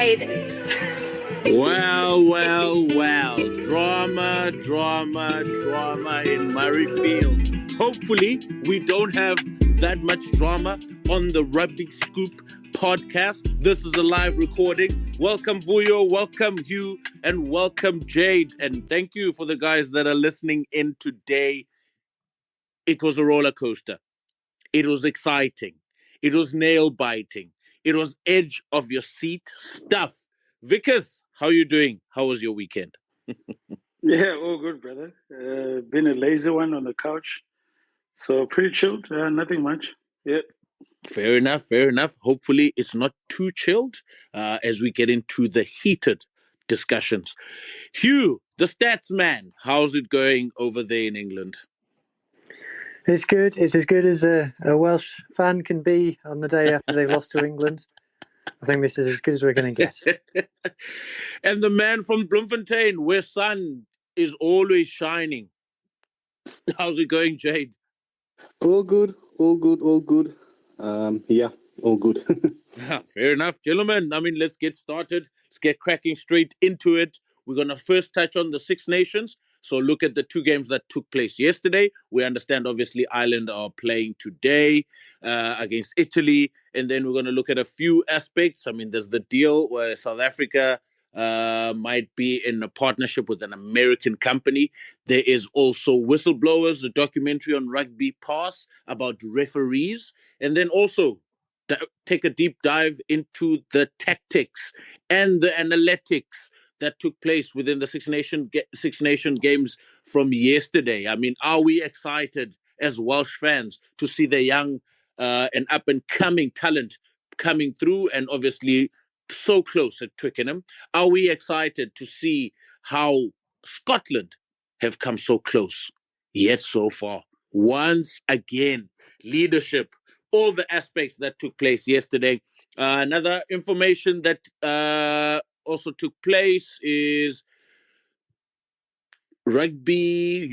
Hey there. Well. Drama in Murrayfield. Hopefully, we don't have that much drama on the Rugby Scoop podcast. This is a live recording. Welcome, Vuyo. Welcome, Hugh. And welcome, Jade. And thank you for the guys that are listening in today. It was a roller coaster. It was exciting. It was nail-biting. It was edge of your seat stuff. Vickers, how are you doing? How was your weekend? Yeah, all good, brother. Been a lazy one on the couch. So pretty chilled. Nothing much. Yeah. Fair enough. Hopefully it's not too chilled as we get into the heated discussions. Hugh, the stats man, how's it going over there in England? It's good. It's as good as a Welsh fan can be on the day after they've lost to England. I think this is as good as we're going to get. And the man from Bloemfontein, where sun is always shining. How's it going, Jade? All good. Yeah, all good. Fair enough, gentlemen. Let's get started. Let's get cracking straight into it. We're going to first touch on the Six Nations. So look at the two games that took place yesterday. We understand, obviously, Ireland are playing today against Italy. And then we're going to look at a few aspects. There's the deal where South Africa might be in a partnership with an American company. There is also Whistleblowers, a documentary on Rugby Pass about referees. And then also take a deep dive into the tactics and the analytics that took place within the Six Nation games from yesterday. Are we excited as Welsh fans to see the young and up-and-coming talent coming through and obviously so close at Twickenham? Are we excited to see how Scotland have come so close, yet so far? Once again, leadership, all the aspects that took place yesterday. Another information that also took place is Rugby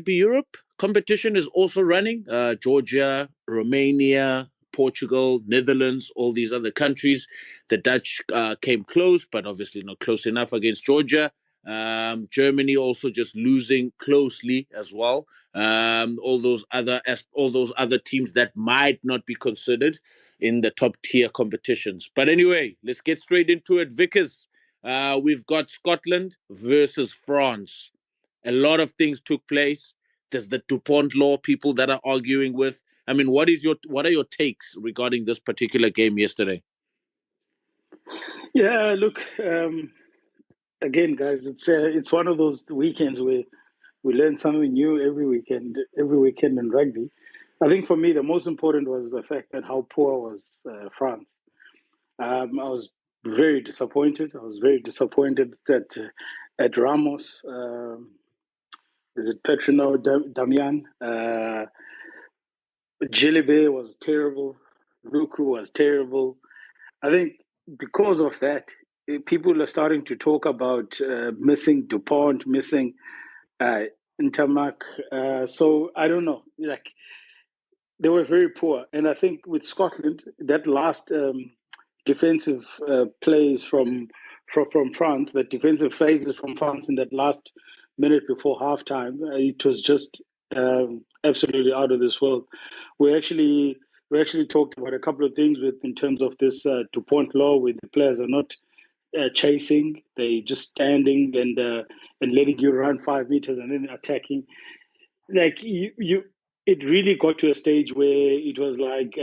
Europe competition is also running. Georgia, Romania, Portugal, Netherlands, all these other countries. The Dutch came close, but obviously not close enough against Georgia. Germany also just losing closely as well. All those other teams that might not be considered in the top tier competitions. But anyway, let's get straight into it. Vickers, we've got Scotland versus France. A lot of things took place. There's the DuPont law people that are arguing with. What are your takes regarding this particular game yesterday? Yeah, look, again, guys, it's one of those weekends where we learn something new every weekend in rugby. I think for me, the most important was the fact that how poor was France. I was very disappointed. At Ramos. Is it Petrino, Damian? Gillibe was terrible. Luku was terrible. I think because of that, people are starting to talk about missing DuPont, missing Intermark. So I don't know. They were very poor. And I think with Scotland, that last defensive plays from France, that defensive phases from France in that last minute before halftime, it was just absolutely out of this world. We actually talked about a couple of things in terms of this DuPont law, where the players are not chasing; they just standing and letting you run 5 meters and then attacking. It really got to a stage where it was like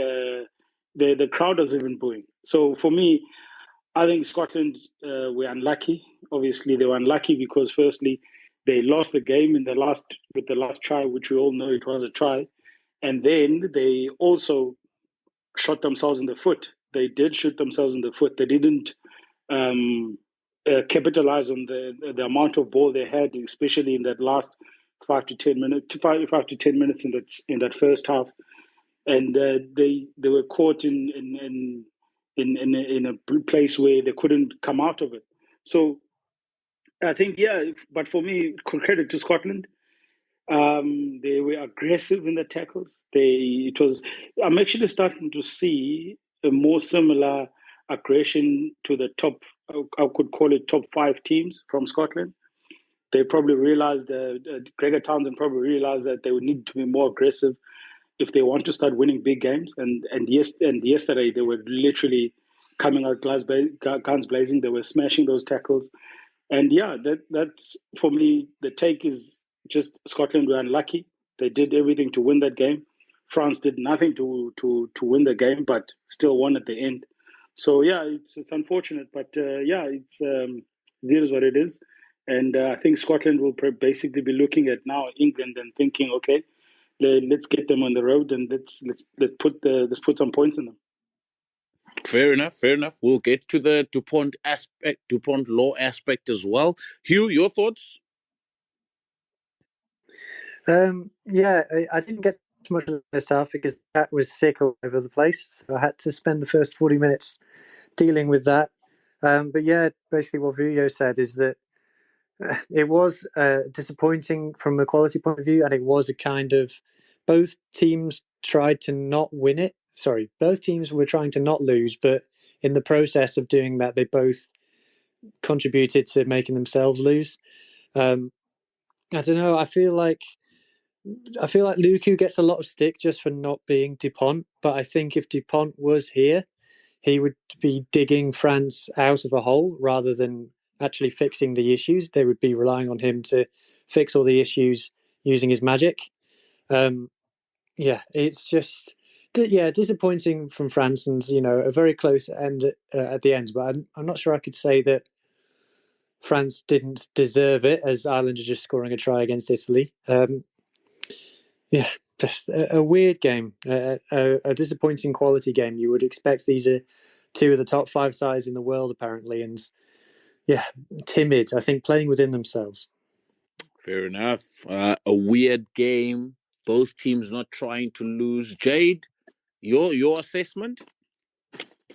the crowd was even booing. So for me, I think Scotland were unlucky. Obviously, they were unlucky because firstly, they lost the game with the last try, which we all know it was a try. And then they also shot themselves in the foot. They did shoot themselves in the foot. They didn't capitalize on the amount of ball they had, especially in that last 5 to 10 minutes in that first half. And they were caught in a place where they couldn't come out of it. So I think, but for me, credit to Scotland. They were aggressive in the tackles. I'm actually starting to see a more similar aggression to the top, I could call it top 5 teams from Scotland. They probably realized, Gregor Townsend probably realized that they would need to be more aggressive if they want to start winning big games. And yesterday they were literally coming out guns blazing. They were smashing those tackles. And yeah, that's for me. The take is just Scotland were unlucky. They did everything to win that game. France did nothing to win the game, but still won at the end. So yeah, it's unfortunate, but it is what it is. And I think Scotland will basically be looking at now England and thinking, okay, let's get them on the road and let's put some points in them. Fair enough. We'll get to the DuPont law aspect as well. Hugh, your thoughts? I didn't get too much of the first half because that was sick all over the place. So I had to spend the first 40 minutes dealing with that. But yeah, basically what Vuyo said is that it was disappointing from a quality point of view, and it was a kind of both teams tried to not win it. Sorry, both teams were trying to not lose, but in the process of doing that, they both contributed to making themselves lose. I don't know. I feel like Luku gets a lot of stick just for not being Dupont, but I think if Dupont was here, he would be digging France out of a hole rather than actually fixing the issues. They would be relying on him to fix all the issues using his magic. It's just disappointing from France, and a very close end at the end. But I'm not sure I could say that France didn't deserve it, as Ireland are just scoring a try against Italy. Just a weird game, a disappointing quality game. You would expect these are two of the top 5 sides in the world, apparently, and timid. I think playing within themselves. Fair enough. A weird game. Both teams not trying to lose. Jade, your assessment?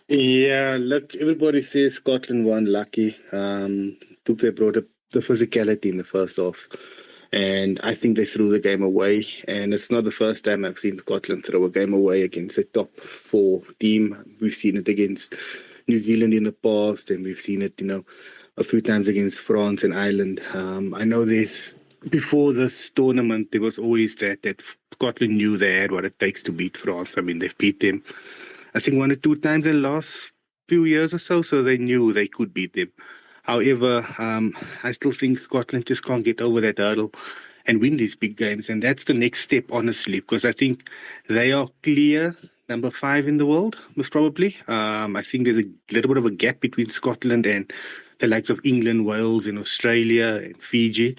Yeah, look, everybody says Scotland won lucky. They brought up the physicality in the first half. And I think they threw the game away. And it's not the first time I've seen Scotland throw a game away against a top 4 team. We've seen it against New Zealand in the past, and we've seen it, a few times against France and Ireland. I know before this tournament, there was always that Scotland knew they had what it takes to beat France. I mean, they've beat them, I think, 1 or 2 times in the last few years or so they knew they could beat them. However, I still think Scotland just can't get over that hurdle and win these big games. And that's the next step, honestly, because I think they are clear number 5 in the world, most probably. I think there's a little bit of a gap between Scotland and the likes of England, Wales, and Australia, and Fiji.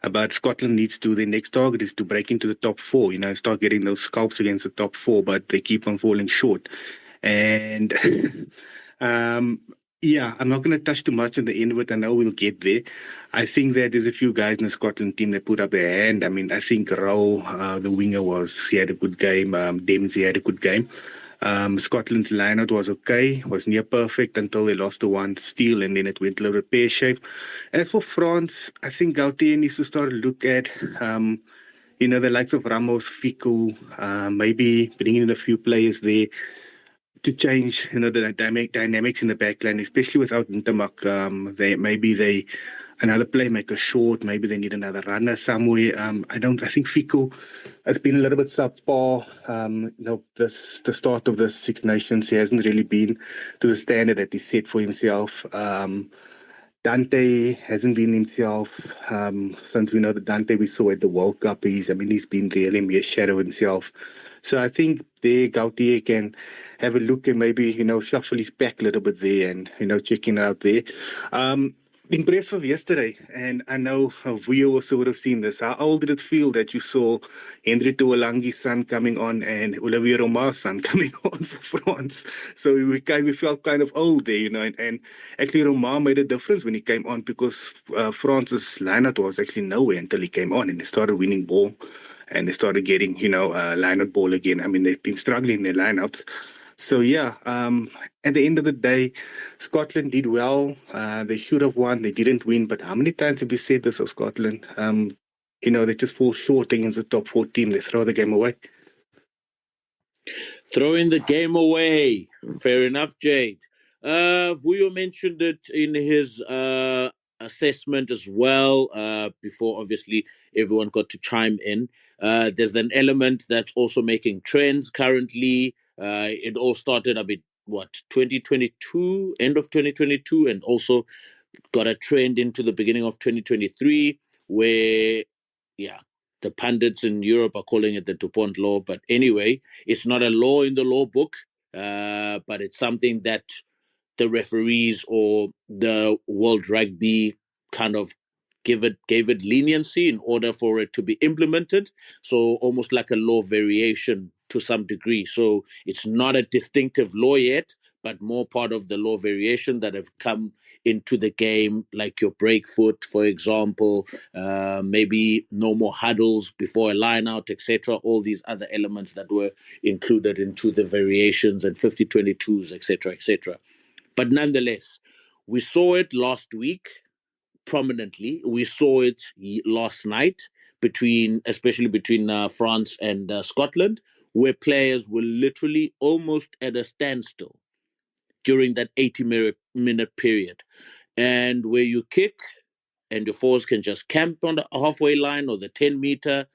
But Scotland their next target is to break into the top 4, start getting those scalps against the top 4, but they keep on falling short. And I'm not going to touch too much on the end of it. I know we'll get there. I think that there's a few guys in the Scotland team that put up their hand. I mean, I think Rowe, the winger, he had a good game. Dempsey had a good game. Scotland's lineout was okay, was near perfect until they lost the one steal, and then it went a little bit pear-shaped. And as for France, I think Gautier needs to start to look at, the likes of Ramos, Fico, maybe bringing in a few players there to change, the dynamics in the backline, especially without Ntamak. Another playmaker short. Maybe they need another runner somewhere. I think Fico has been a little bit subpar. The start of the Six Nations, he hasn't really been to the standard that he set for himself. Dante hasn't been himself since we know the Dante we saw at the World Cup. He's been really mere shadow himself. So I think Gautier can have a look and maybe, shuffle his pack a little bit there and, checking out there. Impressive yesterday, and I know we also would have seen this. How old did it feel that you saw Henry Tuolangi's son coming on and Olivier Roma's son coming on for France? So we felt kind of old there, and actually Roma made a difference when he came on because France's lineout was actually nowhere until he came on and they started winning ball and they started getting, lineout ball again. I mean, they've been struggling in their lineouts. So, at the end of the day, Scotland did well. They should have won. They didn't win. But how many times have we said this of Scotland? They just fall short against the top 4 team. They throw the game away. Throwing the game away. Fair enough, Jade. Vuyo mentioned it in his assessment as well, before obviously everyone got to chime in. There's an element that's also making trends currently. It all started a bit, 2022, end of 2022, and also got a trend into the beginning of 2023, where, yeah, the pundits in Europe are calling it the DuPont law. But anyway, it's not a law in the law book, but it's something that the referees or the World Rugby kind of gave it leniency in order for it to be implemented. So almost like a law variation to some degree. So it's not a distinctive law yet, but more part of the law variation that have come into the game, like your break foot, for example, maybe no more huddles before a line out, etc. All these other elements that were included into the variations and 50-22s, etc., etc. But nonetheless, we saw it last week prominently. We saw it last night, especially between France and Scotland, where players were literally almost at a standstill during that 80-minute period. And where you kick and your forwards can just camp on the halfway line or the 10-meter,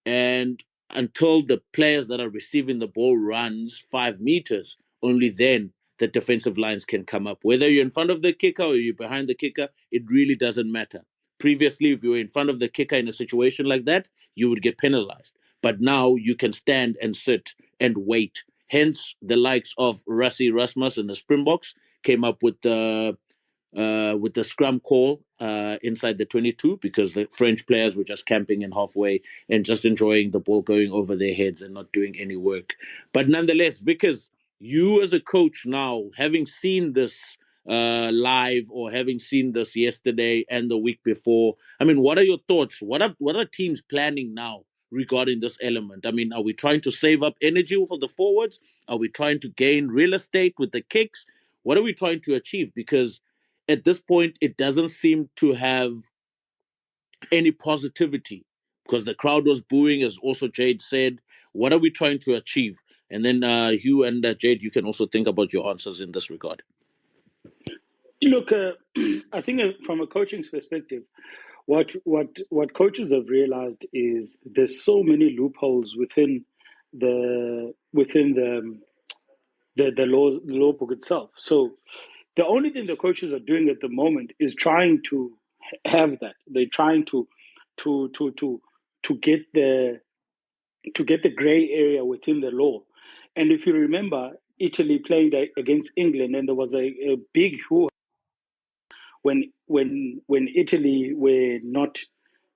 and until the players that are receiving the ball runs 5 meters, only then the defensive lines can come up. Whether you're in front of the kicker or you're behind the kicker, it really doesn't matter. Previously, if you were in front of the kicker in a situation like that, you would get penalized. But now you can stand and sit and wait. Hence, the likes of Rassie Erasmus and the Springboks came up with the scrum call inside the 22, because the French players were just camping in halfway and just enjoying the ball going over their heads and not doing any work. But nonetheless, because you as a coach now, having seen this live or having seen this yesterday and the week before, I mean, what are your thoughts? What are teams planning now regarding this element? I mean, are we trying to save up energy for the forwards? Are we trying to gain real estate with the kicks? What are we trying to achieve? Because at this point, it doesn't seem to have any positivity, because the crowd was booing, as also Jade said. What are we trying to achieve? And then Hugh and Jade, you can also think about your answers in this regard. Look, I think from a coaching perspective, what coaches have realized is there's so many loopholes within the law book itself. So the only thing the coaches are doing at the moment is trying to have that. They're trying to get the gray area within the law. And if you remember, Italy playing against England, and there was a big hoo when Italy were not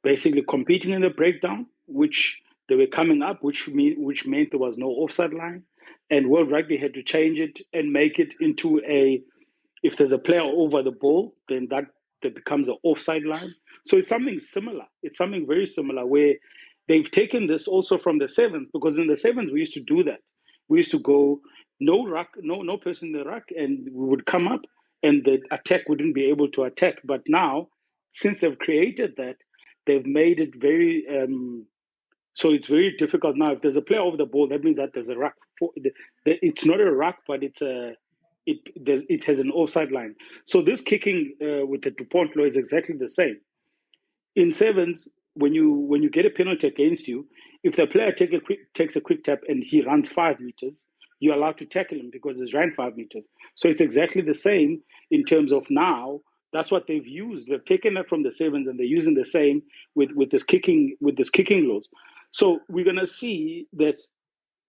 basically competing in the breakdown, which they were coming up, which meant there was no offside line, and World Rugby had to change it and make it into if there's a player over the ball, then that becomes an offside line. So it's something similar. It's something very similar, where they've taken this also from the sevens, because in the sevens we used to do that. We used to go no ruck, no person in the ruck, and we would come up, and the attack wouldn't be able to attack. But now, since they've created that, they've made it very so it's very difficult now. If there's a player over the ball, that means that there's a ruck. It's not a ruck, but it has an offside line. So this kicking with the DuPont law is exactly the same. In sevens, when you get a penalty against you, if the player takes a quick tap and he runs 5 meters, you're allowed to tackle him because he's ran 5 meters. So it's exactly the same in terms of now. That's what they've used. They've taken that from the sevens and they're using the same with this kicking laws. So we're gonna see that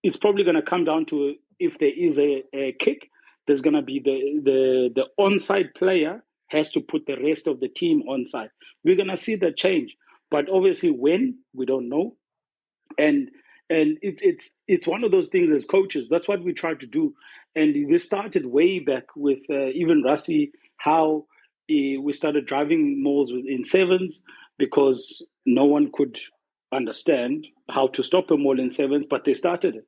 it's probably gonna come down to, if there is a kick, there's gonna be the onside player has to put the rest of the team onside. We're gonna see that change, but obviously when, we don't know. And it's one of those things as coaches. That's what we try to do, and this started way back with even Rassie, how we started driving mauls in sevens because no one could understand how to stop a maul in sevens, but they started it.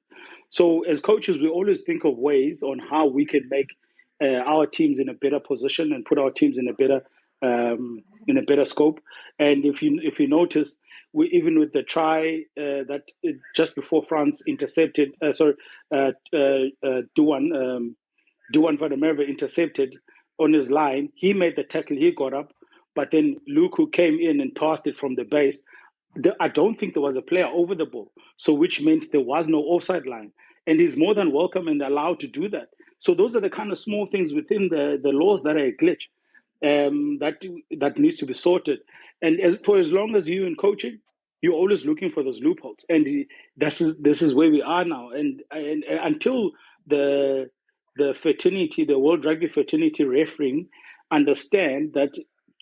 So as coaches, we always think of ways on how we can make our teams in a better position and put our teams in a better scope. And if you notice, even with the try just before France intercepted, Duan Duan van der Merwe intercepted on his line. He made the tackle, he got up, but then Luku came in and passed it from the base. I don't think there was a player over the ball, so which meant there was no offside line. And he's more than welcome and allowed to do that. So those are the kind of small things within the laws that are a glitch that needs to be sorted. And for as long as you're in coaching, you're always looking for those loopholes. And this is where we are now. And until the fraternity, the World Rugby Fraternity refereeing understand that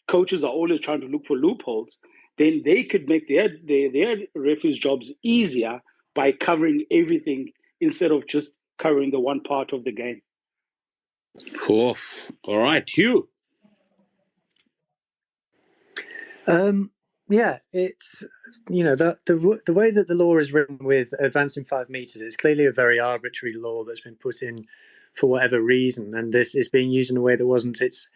coaches are always trying to look for loopholes, then they could make their referees' jobs easier by covering everything instead of just covering the one part of the game. Cool. All right, Hugh. Yeah, it's the way that the law is written with advancing 5 meters is clearly a very arbitrary law that's been put in for whatever reason, and this is being used in a way that wasn't its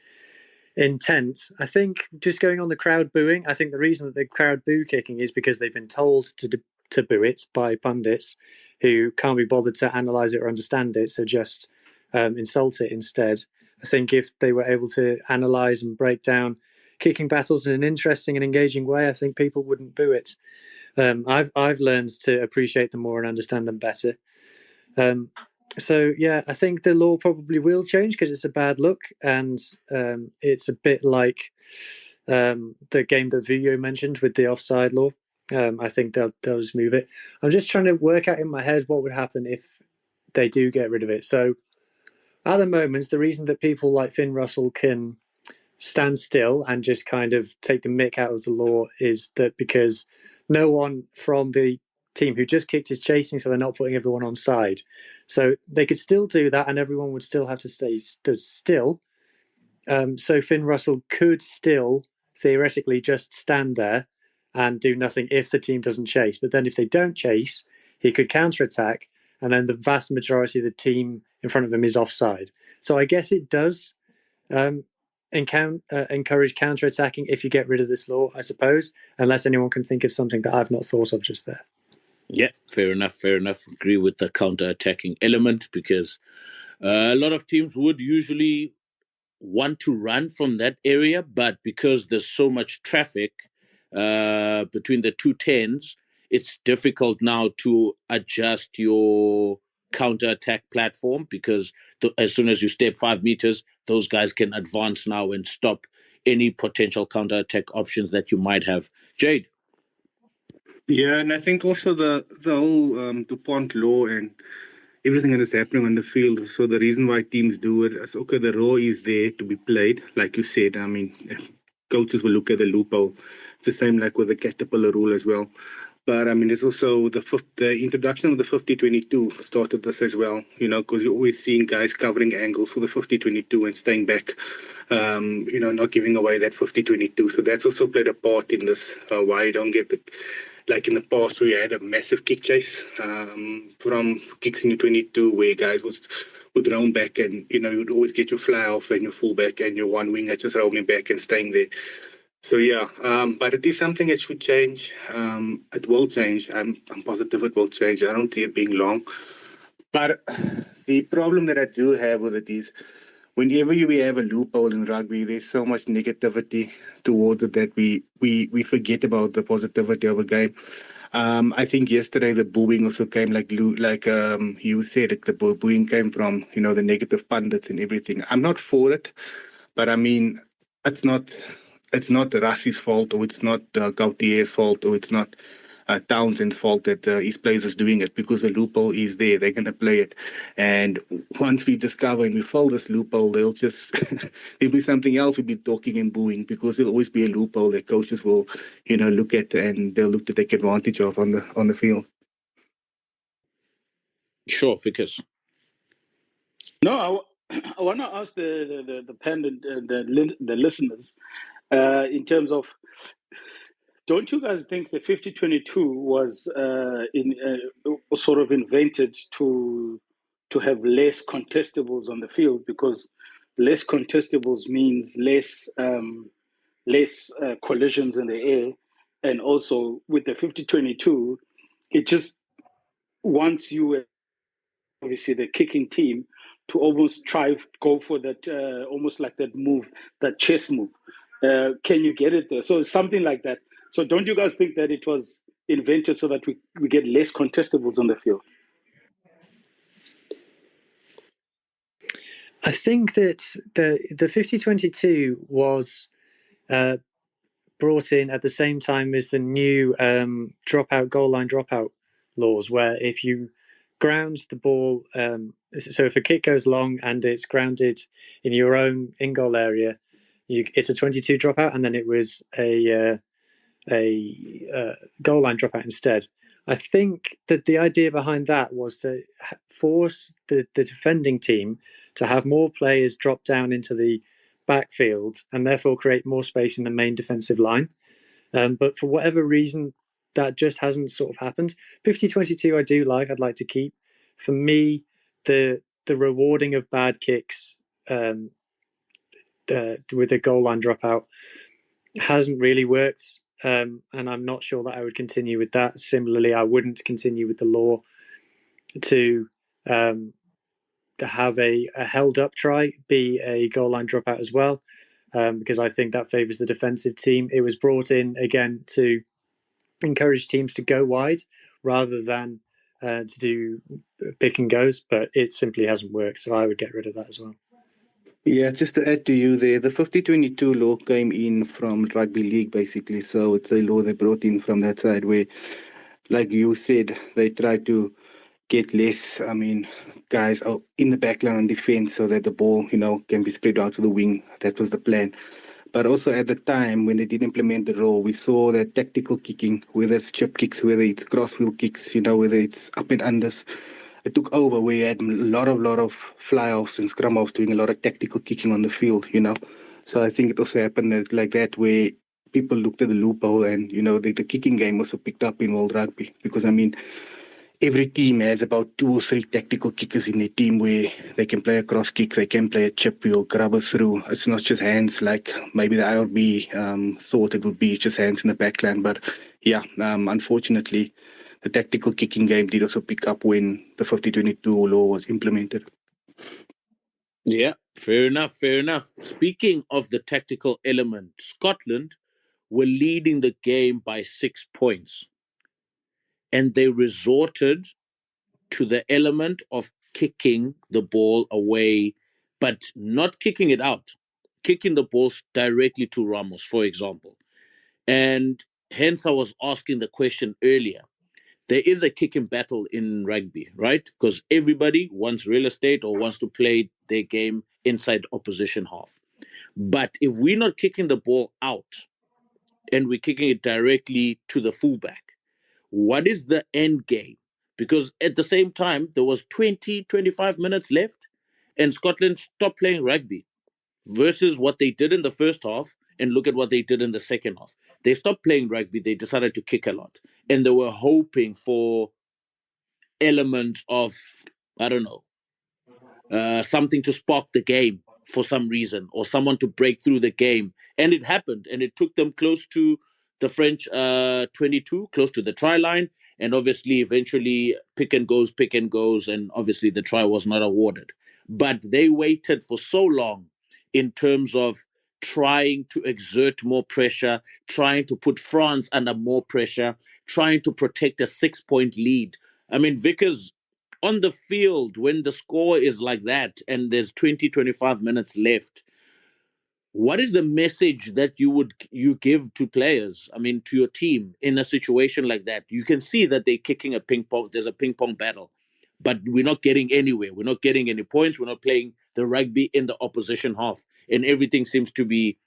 intent. I think just going on the crowd booing, I think the reason that the crowd boo kicking is because they've been told to boo it by pundits who can't be bothered to analyze it or understand it, so just insult it instead. I think if they were able to analyze and break down kicking battles in an interesting and engaging way, I think people wouldn't boo it. I've learned to appreciate them more and understand them better. So yeah, I think the law probably will change because it's a bad look, and it's a bit like the game that Vuyo mentioned with the offside law. I think they'll just move it. I'm just trying to work out in my head what would happen if they do get rid of it. So at the moment, the reason that people like Finn Russell can stand still and just kind of take the mick out of the law is that because no one from the team who just kicked is chasing, so they're not putting everyone on side. So they could still do that and everyone would still have to stay stood still. So Finn Russell could still theoretically just stand there and do nothing if the team doesn't chase. But then if they don't chase, he could counterattack, and then the vast majority of the team in front of him is offside. So I guess it does encourage counterattacking if you get rid of this law, I suppose, unless anyone can think of something that I've not thought of just there. Yeah, fair enough. Agree with the counter-attacking element because a lot of teams would usually want to run from that area, but because there's so much traffic between the two tens, it's difficult now to adjust your counter-attack platform because as soon as you step 5 meters, those guys can advance now and stop any potential counter-attack options that you might have. Jade? Yeah, and I think also the whole DuPont law and everything that is happening on the field. So the reason why teams do it is, okay, the law is there to be played. Like you said, I mean, coaches will look at the loophole. It's the same like with the caterpillar rule as well. But I mean, there's also the introduction of the 50-22 started this as well, you know, because you're always seeing guys covering angles for the 50-22 and staying back, you know, not giving away that 50-22. So that's also played a part in this, why you don't get the, like in the past we had a massive kick chase from kicks in the 22 where guys would roam back and, you know, you'd always get your fly off and your fullback and your one winger just roaming back and staying there. So yeah, but it is something that should change. It will change. I'm positive it will change. I don't see it being long. But the problem that I do have with it is whenever we have a loophole in rugby, there's so much negativity towards it that we forget about the positivity of a game. I think yesterday the booing also came like you said it, the booing came from, you know, the negative pundits and everything. I'm not for it, but I mean, it's not Rassi's fault, or it's not Gautier's fault, or it's not Townsend's fault that his players is doing it, because the loophole is there. They're going to play it. And once we discover and we fill this loophole, they'll just, there'll be something else we'll be talking and booing, because there'll always be a loophole that coaches will, you know, look at and they'll look to take advantage of on the field. Sure, Ficus. No, I want to ask the pendant, the listeners, in terms of, don't you guys think the 50-22 was sort of invented to have less contestables on the field, because less contestables means less collisions in the air, and also with the 50-22, it just wants you, obviously the kicking team, to almost go for that, almost like that move, that chess move. Can you get it there? So something like that. So don't you guys think that it was invented so that we get less contestables on the field? I think that the 50-22 was brought in at the same time as the new goal line dropout laws, where if you ground the ball, so if a kick goes long and it's grounded in your own in-goal area, it's a 22 dropout, and then it was a goal line dropout instead. I think that the idea behind that was to force the defending team to have more players drop down into the backfield and therefore create more space in the main defensive line. But for whatever reason, that just hasn't sort of happened. 50-22 I'd like to keep. For me, the rewarding of bad kicks with a goal line dropout hasn't really worked. And I'm not sure that I would continue with that. Similarly, I wouldn't continue with the law to have a held up try be a goal line dropout as well, because I think that favours the defensive team. It was brought in again to encourage teams to go wide rather than to do pick and goes, but it simply hasn't worked. So I would get rid of that as well. Yeah, just to add to you there, the 50-22 law came in from rugby league, basically. So it's a law they brought in from that side where, like you said, they tried to get less, guys out in the backline on defense so that the ball, can be spread out to the wing. That was the plan. But also at the time when they did implement the rule, we saw that tactical kicking, whether it's chip kicks, whether it's crossfield kicks, whether it's up and unders, it took over. We had a lot of fly-offs and scrum-offs doing a lot of tactical kicking on the field, So I think it also happened like that where people looked at the loophole and, the kicking game also picked up in world rugby. Because, every team has about 2 or 3 tactical kickers in their team where they can play a cross kick, they can play a chip or grab us through. It's not just hands like maybe the IRB thought it would be, just hands in the backline. But yeah, unfortunately, the tactical kicking game did also pick up when the 50-22 law was implemented. Yeah, fair enough. Speaking of the tactical element, Scotland were leading the game by 6 points. And they resorted to the element of kicking the ball away, but not kicking it out, kicking the balls directly to Ramos, for example. And hence I was asking the question earlier. There is a kicking battle in rugby, right? Because everybody wants real estate or wants to play their game inside opposition half. But if we're not kicking the ball out and we're kicking it directly to the fullback, what is the end game? Because at the same time, there was 25 minutes left and Scotland stopped playing rugby versus what they did in the first half, and look at what they did in the second half. They stopped playing rugby. They decided to kick a lot. And they were hoping for elements of, I don't know, something to spark the game for some reason or someone to break through the game. And it happened. And it took them close to the French 22, close to the try line. And obviously, eventually, pick and goes. And obviously, the try was not awarded. But they waited for so long in terms of trying to exert more pressure, trying to put France under more pressure, trying to protect a 6-point lead. I mean, Vickers, on the field, when the score is like that and there's 25 minutes left, what is the message that you give to players, to your team in a situation like that? You can see that they're kicking there's a ping pong battle, but we're not getting anywhere. We're not getting any points. We're not playing the rugby in the opposition half, and everything seems to be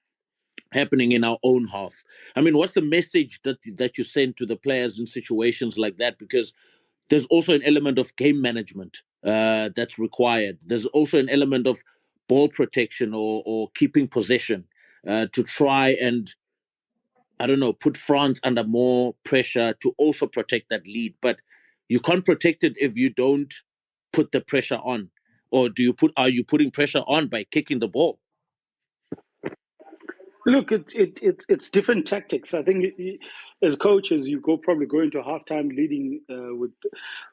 happening in our own half. What's the message that you send to the players in situations like that? Because there's also an element of game management that's required. There's also an element of ball protection or keeping possession to try and, I don't know, put France under more pressure to also protect that lead. But you can't protect it if you don't put the pressure on. Or are you putting pressure on by kicking the ball? Look, it's different tactics. I think as coaches, you probably go into halftime leading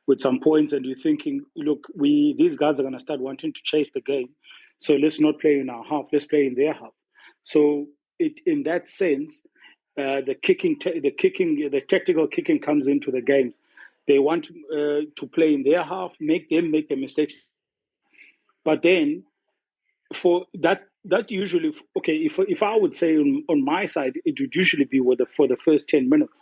with some points, and you're thinking, look, these guys are going to start wanting to chase the game, so let's not play in our half. Let's play in their half. So in that sense, the tactical kicking comes into the games. They want to play in their half, make the mistakes, but then for that usually, okay, if I would say on my side, it would usually be for the first 10 minutes.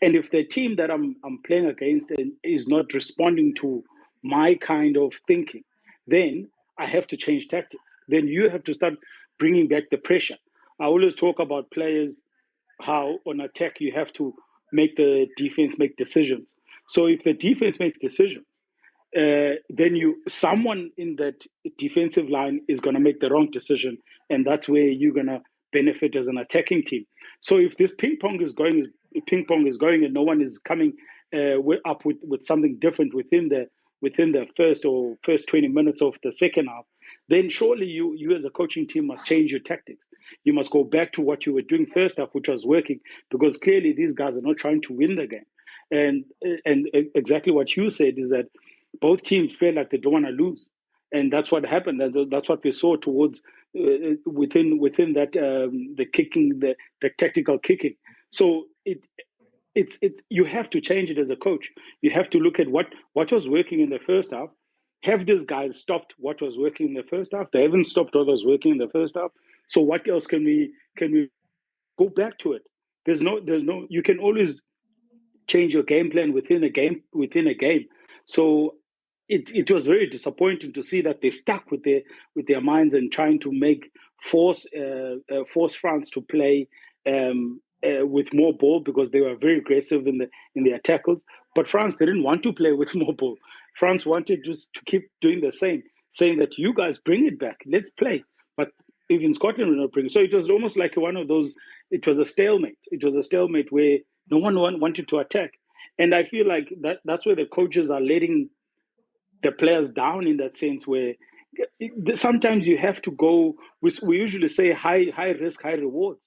And if the team that I'm playing against is not responding to my kind of thinking, then I have to change tactics. Then you have to start bringing back the pressure. I always talk about players, how on attack you have to make the defense make decisions. So if the defense makes decisions, then someone in that defensive line is going to make the wrong decision, and that's where you're going to benefit as an attacking team. So if this ping pong is going, and no one is coming up with something different within the first 20 minutes of the second half, then surely you as a coaching team must change your tactics. You must go back to what you were doing first half, which was working, because clearly these guys are not trying to win the game. And exactly what you said is that both teams feel like they don't want to lose, and that's what happened. That's what we saw towards within that the kicking, the tactical kicking. So it's you have to change it as a coach. You have to look at what was working in the first half. Have these guys stopped what was working in the first half? They haven't stopped what was working in the first half. So what else can we go back to it? There's no. You can always change your game plan within a game. So it was very disappointing to see that they stuck with their minds and trying to force France to play with more ball, because they were very aggressive in their tackles. But France didn't want to play with more ball. France wanted just to keep doing the same, saying that you guys bring it back, let's play. But even Scotland were not bringing. So it was almost like one of those. It was a stalemate. It was a stalemate where no one wanted to attack. And I feel like that's where the coaches are letting the players down, in that sense, where sometimes you have to go. We usually say high risk, high rewards,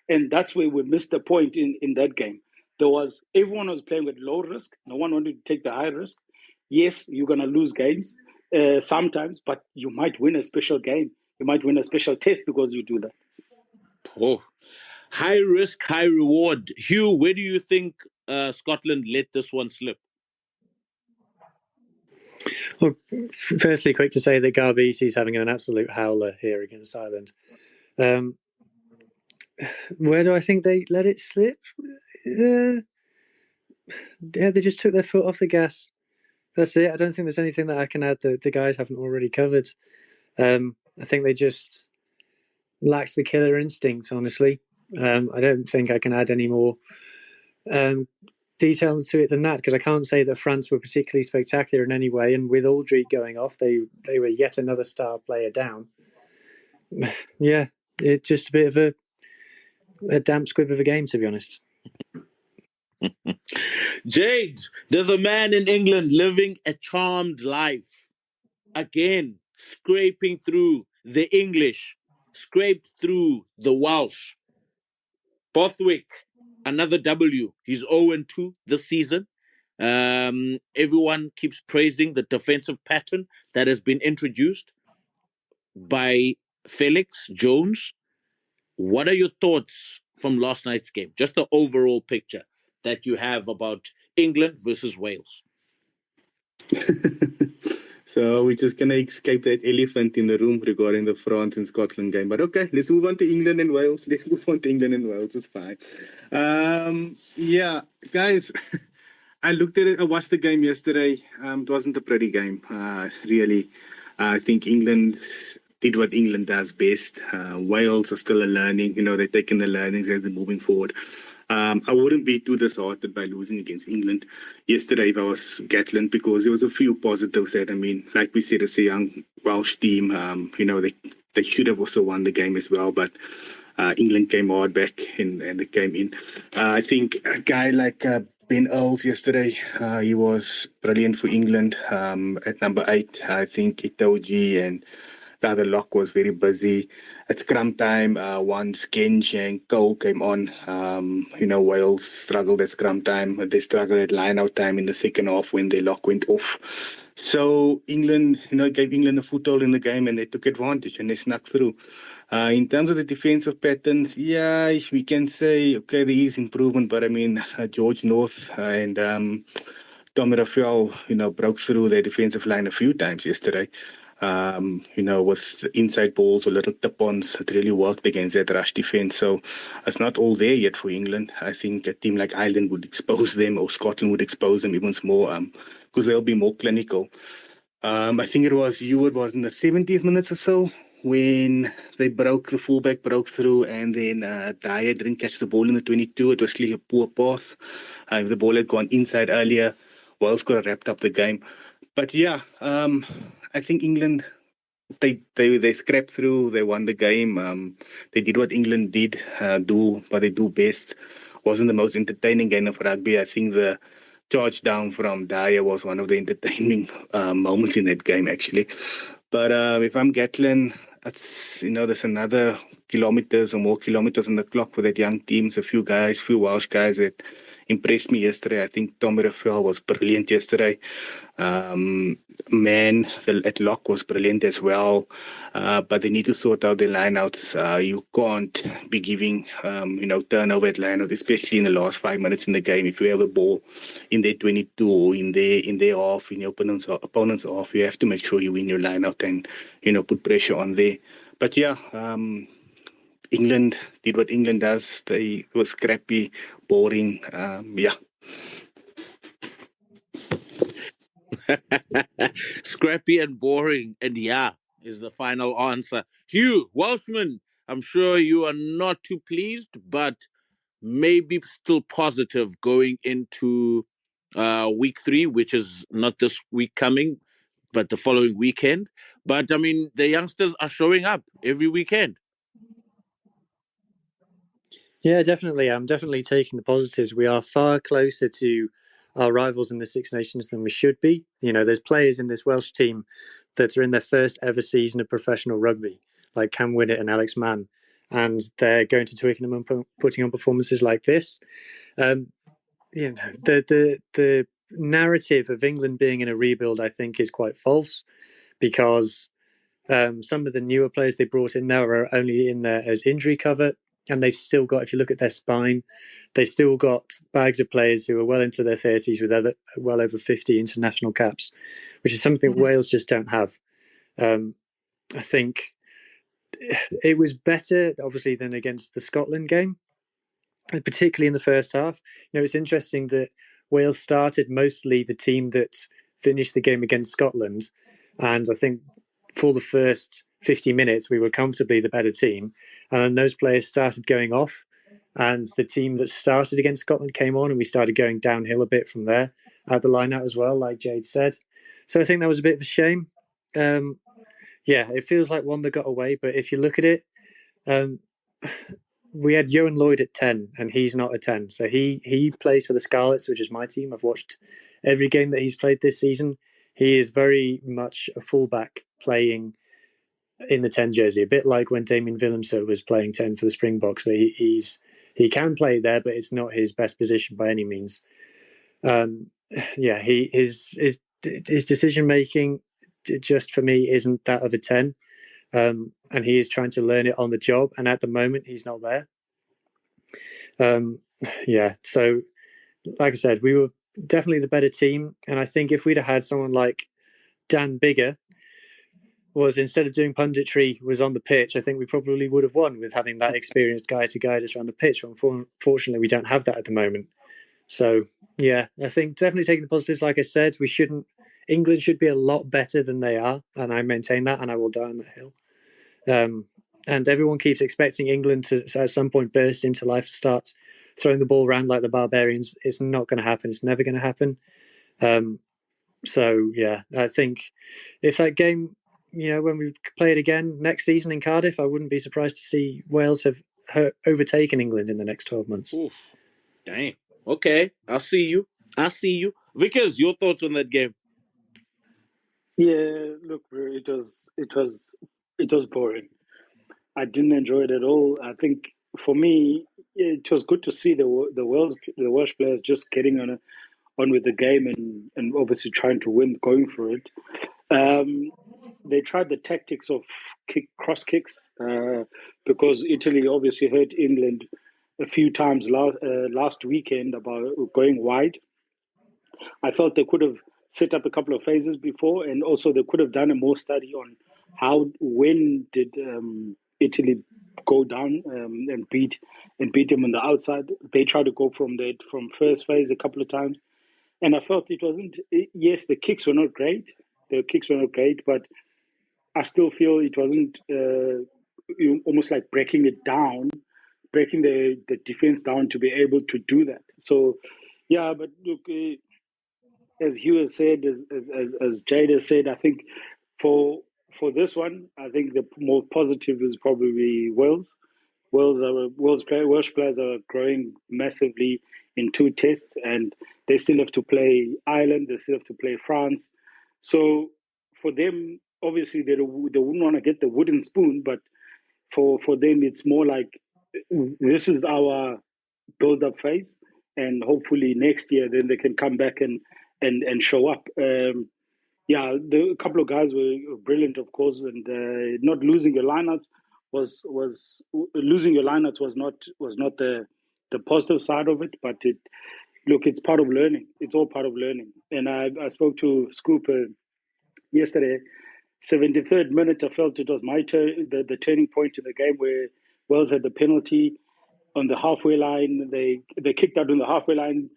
and that's where we missed the point in that game. Everyone was playing with low risk. No one wanted to take the high risk. Yes, you're going to lose games sometimes, but you might win a special game. You might win a special test because you do that. Oh, high risk, high reward. Hugh, where do you think Scotland let this one slip? Well, firstly, quick to say that Garbisi is having an absolute howler here against Ireland. Where do I think they let it slip? Yeah, they just took their foot off the gas. That's it. I don't think there's anything that I can add that the guys haven't already covered. I think they just lacked the killer instinct, honestly. I don't think I can add any more detail to it than that, because I can't say that France were particularly spectacular in any way. And with Aldridge going off, they were yet another star player down. Yeah, it's just a bit of a damp squib of a game, to be honest. Jade, there's a man in England living a charmed life. Again, scraping through the English, scraped through the Welsh. Bothwick, another W. He's 0-2 this season. Everyone keeps praising the defensive pattern that has been introduced by Felix Jones. What are your thoughts from last night's game? Just the overall picture that you have about England versus Wales. So we're just going to escape that elephant in the room regarding the France and Scotland game. But okay, let's move on to England and Wales. It's fine. Yeah, guys, I looked at it. I watched the game yesterday. It wasn't a pretty game, really. I think England did what England does best. Wales are still a learning. They're taking the learnings as they're moving forward. I wouldn't be too disheartened by losing against England yesterday if I was Gatland, because there was a few positives that, like we said, it's a young Welsh team. They should have also won the game as well, but England came hard back and they came in. I think a guy like Ben Earls yesterday, he was brilliant for England at number 8. I think Itoji and the other lock was very busy. At scrum time, once Genge and Cole came on, Wales struggled at scrum time. They struggled at line-out time in the second half when their lock went off. So England, gave England a foothold in the game, and they took advantage and they snuck through. In terms of the defensive patterns, yeah, we can say, okay, there is improvement, but I mean, George North and Tommy Raphael, broke through their defensive line a few times yesterday. With inside balls or little tip-ons, it really worked against that rush defense. So it's not all there yet for England. I think a team like Ireland would expose them, or Scotland would expose them even more, because they'll be more clinical. I think it was in the 70th minutes or so when the fullback broke through, and then Dyer didn't catch the ball in the 22. It was clearly a poor pass. If the ball had gone inside earlier, Wales could have wrapped up the game. But yeah, I think England, they scrapped through. They won the game. They did what England did what they do best. Wasn't the most entertaining game of rugby. I think the charge down from Dyer was one of the entertaining moments in that game, actually. But if I'm Gatlin, there's another kilometers or more kilometers on the clock for that young team. A few Welsh guys that impressed me yesterday. I think Tommy Raphael was brilliant yesterday. At lock was brilliant as well. But they need to sort out their lineouts. You can't be giving, turnover at lineout, especially in the last 5 minutes in the game. If you have a ball in their 22 or in their half, in your opponent's half, you have to make sure you win your lineout and, put pressure on there. But yeah, England did what England does. They were scrappy, boring. Scrappy and boring, and is the final answer. Hugh, Welshman, I'm sure you are not too pleased, but maybe still positive going into week 3, which is not this week coming, but the following weekend. But I mean, the youngsters are showing up every weekend. Yeah, definitely. I'm definitely taking the positives. We are far closer to our rivals in the Six Nations than we should be. There's players in this Welsh team that are in their first ever season of professional rugby, like Cam Winnett and Alex Mann, and they're going to Twickenham and putting on performances like this. The narrative of England being in a rebuild, I think, is quite false, because some of the newer players they brought in now are only in there as injury cover. And they've still got, if you look at their spine, they've still got bags of players who are well into their 30s with well over 50 international caps, which is something Wales just don't have. I think it was better, obviously, than against the Scotland game, and particularly in the first half. It's interesting that Wales started mostly the team that finished the game against Scotland. And I think for the first 50 minutes, we were comfortably the better team. And then those players started going off. And the team that started against Scotland came on, and we started going downhill a bit from there at the line out as well, like Jade said. So I think that was a bit of a shame. It feels like one that got away. But if you look at it, we had Johan Lloyd at 10, and he's not a 10. So he plays for the Scarlets, which is my team. I've watched every game that he's played this season. He is very much a fullback playing in the 10 jersey, a bit like when Damien Willemse was playing 10 for the Springboks, but he can play there, but it's not his best position by any means. His decision making just for me isn't that of a 10. And he is trying to learn it on the job, and at the moment he's not there. So like I said, we were definitely the better team, and I think if we'd have had someone like Dan Biggar was, instead of doing punditry, was on the pitch, I think we probably would have won with having that experienced guy to guide us around the pitch. Unfortunately, we don't have that at the moment. So yeah, I think definitely taking the positives. Like I said, England should be a lot better than they are, and I maintain that, and I will die on that hill. And everyone keeps expecting England to at some point burst into life, start throwing the ball around like the Barbarians. It's not going to happen. It's never going to happen. I think if that game, when we play it again next season in Cardiff, I wouldn't be surprised to see Wales have overtaken England in the next 12 months. Oof. Damn. Okay, I'll see you. Vickers, your thoughts on that game? Yeah, look, it was It was boring. I didn't enjoy it at all. I think for me, it was good to see the Welsh players just getting on with the game and obviously trying to win, going for it. They tried the tactics of cross kicks because Italy obviously hurt England a few times last weekend about going wide. I felt they could have set up a couple of phases before, and also they could have done a more study on when did Italy go down and beat them on the outside. They tried to go from first phase a couple of times, and I felt it wasn't. Yes, the kicks were not great. But I still feel it wasn't almost like breaking it down, breaking the defense down to be able to do that. So, yeah, but look, as Hugh has said, as Jade has said, I think for this one, I think the more positive is probably Wales. Welsh players are growing massively in two tests, and they still have to play Ireland. They still have to play France. So for them, obviously, they wouldn't want to get the wooden spoon, but for them, it's more like this is our build-up phase, and hopefully next year, then they can come back and show up. Yeah, a couple of guys were brilliant, of course, and not losing your lineouts was losing your lineouts was not the positive side of it, but it's part of learning. It's all part of learning. And I spoke to Scoop yesterday. 73rd minute, I felt it was my turn, the turning point in the game where Wales had the penalty on the halfway line. They kicked out on the halfway line.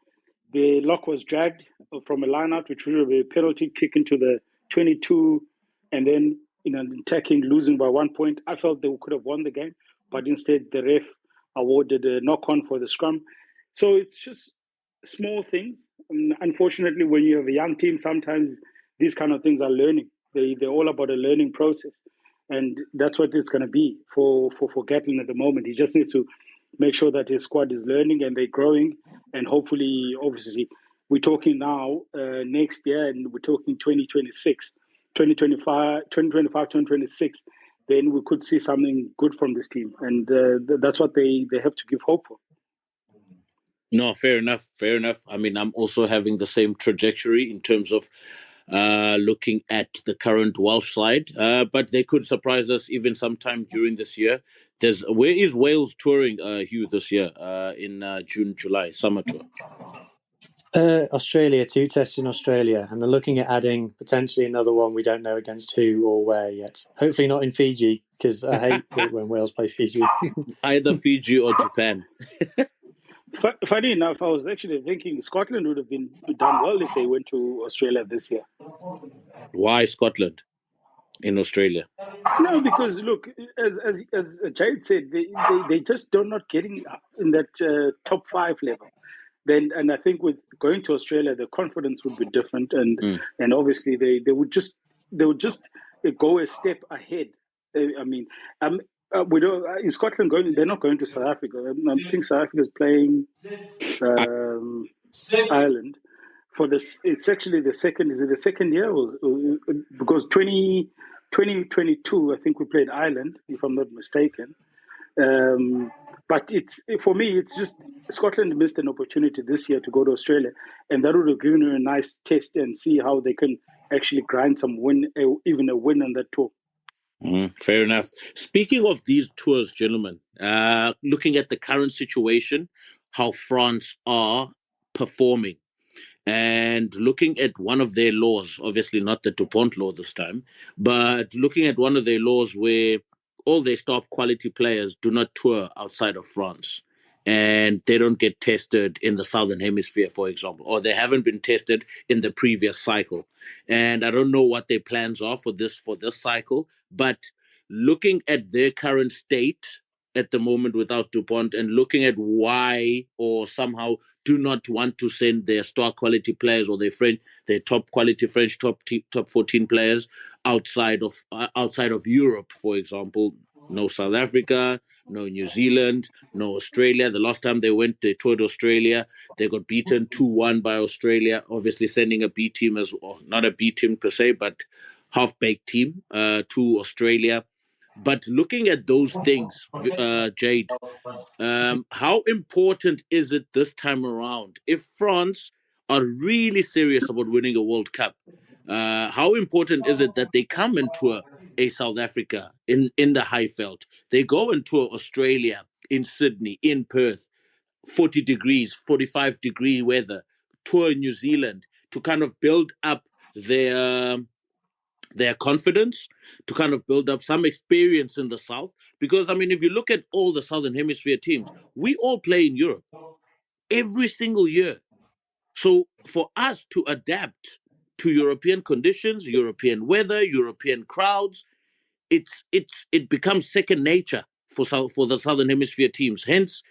The lock was dragged from a line-out, which would be a penalty kick into the 22, and then attacking, losing by 1 point. I felt they could have won the game, but instead the ref awarded a knock-on for the scrum. So it's just small things. Unfortunately, when you have a young team, sometimes these kind of things are learning. They're all about a learning process, and that's what it's going to be for Gatlin at the moment. He just needs to make sure that his squad is learning and they're growing, and hopefully, obviously, we're talking now next year, and we're talking 2026, 2026, then we could see something good from this team, and that's what they have to give hope for. No, fair enough. I mean, I'm also having the same trajectory in terms of looking at the current Welsh side, but they could surprise us even sometime during this year. Where is Wales touring, Hugh, this year in June, July, summer tour? Australia, 2 tests in Australia, and they're looking at adding potentially another one. We don't know against who or where yet. Hopefully not in Fiji, because I hate it when Wales play Fiji. Either Fiji or Japan. Funny enough, I was actually thinking Scotland would have been done well if they went to Australia this year. Why Scotland in Australia? No, because look, as Jade said, they just are not getting in that top 5 level. And I think with going to Australia, the confidence would be different, and obviously they would just go a step ahead. I mean, we don't in Scotland going. They're not going to South Africa. I think South Africa is playing Ireland for this. It's actually the second. Is it the second year? Because 2022, I think we played Ireland, if I'm not mistaken. But for me, it's just Scotland missed an opportunity this year to go to Australia, and that would have given them a nice test and see how they can actually grind some even a win on that tour. Fair enough. Speaking of these tours, gentlemen, looking at the current situation, how France are performing, and looking at one of their laws, obviously not the DuPont law this time, but looking at one of their laws where all their top quality players do not tour outside of France, and they don't get tested in the Southern Hemisphere, for example, or they haven't been tested in the previous cycle. And I don't know what their plans are for this cycle, but looking at their current state at the moment without DuPont, and looking at why or somehow do not want to send their star quality players or their top quality French top 14 players outside of Europe, for example. No South Africa, no New Zealand, no Australia. The last time they toured Australia, they got beaten 2-1 by Australia, obviously sending a B team not a B team per se, but half-baked team to Australia. But looking at those things, Jade, how important is it this time around? If France are really serious about winning a World Cup, how important is it that they come and tour a South Africa in the Highveld? They go and tour Australia, in Sydney, in Perth, 40 degrees, 45-degree weather, tour New Zealand to kind of build up their confidence, to kind of build up some experience in the South. Because, I mean, if you look at all the Southern Hemisphere teams, we all play in Europe every single year. So for us to adapt to European conditions, European weather, European crowds, it becomes second nature for the Southern Hemisphere teams. Hence,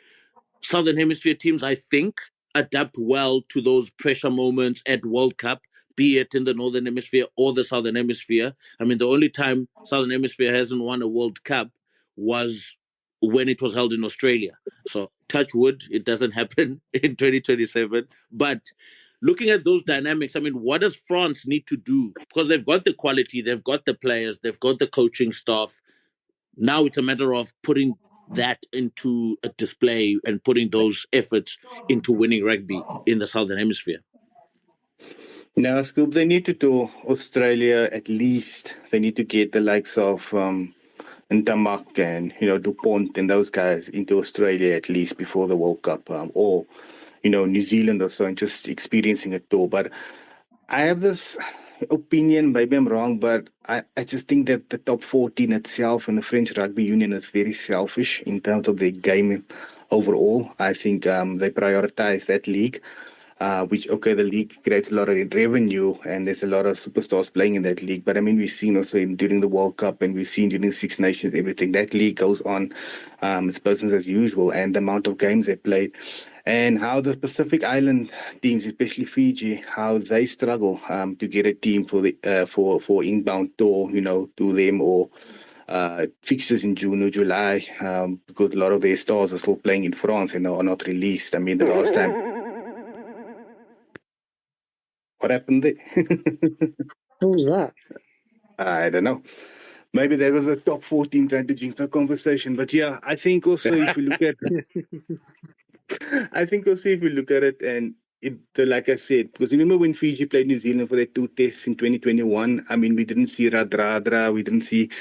Southern Hemisphere teams, I think, adapt well to those pressure moments at World Cup, be it in the Northern Hemisphere or the Southern Hemisphere. I mean, the only time Southern Hemisphere hasn't won a World Cup was when it was held in Australia. So touch wood, it doesn't happen in 2027. But looking at those dynamics, I mean, what does France need to do? Because they've got the quality, they've got the players, they've got the coaching staff. Now it's a matter of putting that into a display and putting those efforts into winning rugby in the Southern Hemisphere. Now, Scoop, they need to do Australia at least. They need to get the likes of Ntamak and, DuPont and those guys into Australia at least before the World Cup, or, New Zealand or so, and just experiencing it too. But I have this opinion, maybe I'm wrong, but I just think that the top 14 itself and the French Rugby Union is very selfish in terms of their game overall. I think they prioritize that league. The league creates a lot of revenue and there's a lot of superstars playing in that league. But I mean, we've seen also during the World Cup and we've seen during Six Nations, everything. That league goes on. It's business as usual, and the amount of games they played and how the Pacific Island teams, especially Fiji, how they struggle to get a team for inbound tour, to them, or fixtures in June or July, because a lot of their stars are still playing in France and are not released. I mean, the last time. What happened there? What was that? I don't know. Maybe there was a top 14 trying to jinx the conversation. But yeah, I think also if we look at it and like I said, because remember when Fiji played New Zealand for their 2 tests in 2021? I mean, we didn't see Radradra, we didn't see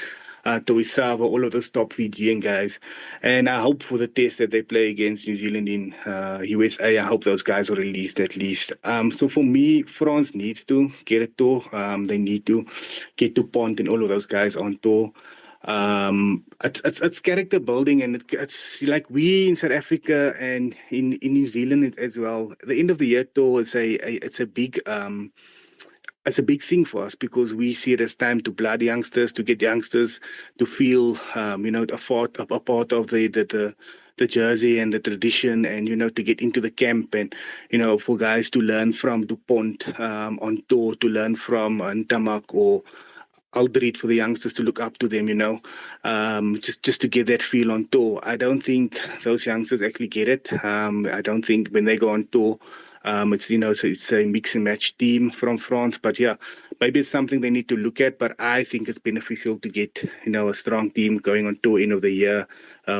Toisawa, all of those top Fijian guys. And I hope for the test that they play against New Zealand in USA, I hope those guys are released at least. So for me, France needs to get a tour. They need to get DuPont and all of those guys on tour. It's character building, and it's like we in South Africa and in New Zealand as well. The end of the year tour is it's a big thing for us because we see it as time to blood youngsters, to get youngsters to feel, a part of the jersey and the tradition, and, to get into the camp and, for guys to learn from DuPont on tour, to learn from Ntamak or Aldred, for the youngsters to look up to them, just to get that feel on tour. I don't think those youngsters actually get it. I don't think when they go on tour, it's a mix and match team from France. But yeah, maybe it's something they need to look at. But I think it's beneficial to get, a strong team going on tour end of the year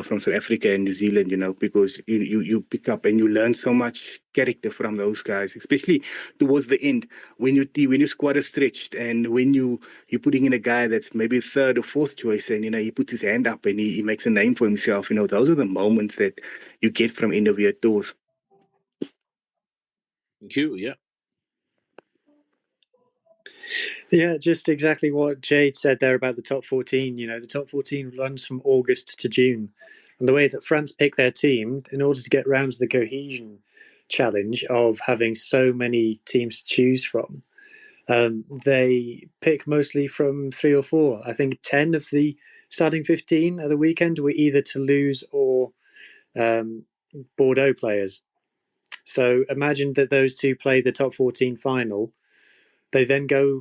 from South Africa and New Zealand, because you pick up and you learn so much character from those guys, especially towards the end when your squad is stretched and when you're putting in a guy that's maybe third or fourth choice and, he puts his hand up and he makes a name for himself. Those are the moments that you get from end of year tours. Thank you. Yeah. Yeah, just exactly what Jade said there about the top 14. The top 14 runs from August to June. And the way that France pick their team, in order to get round to the cohesion challenge of having so many teams to choose from, they pick mostly from 3 or 4. I think 10 of the starting 15 at the weekend were either Toulouse or Bordeaux players. So imagine that those two play the top 14 final. They then go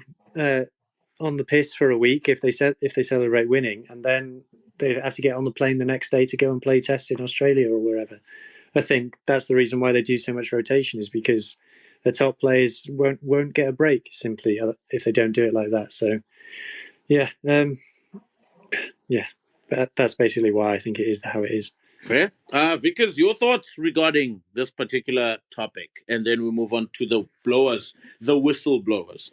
on the piss for a week if they celebrate winning, and then they have to get on the plane the next day to go and play tests in Australia or wherever. I think that's the reason why they do so much rotation, is because the top players won't get a break simply if they don't do it like that. So, yeah, But that's basically why I think it is how it is. Fair. Vickers, your thoughts regarding this particular topic, and then we move on to the blowers, the whistleblowers.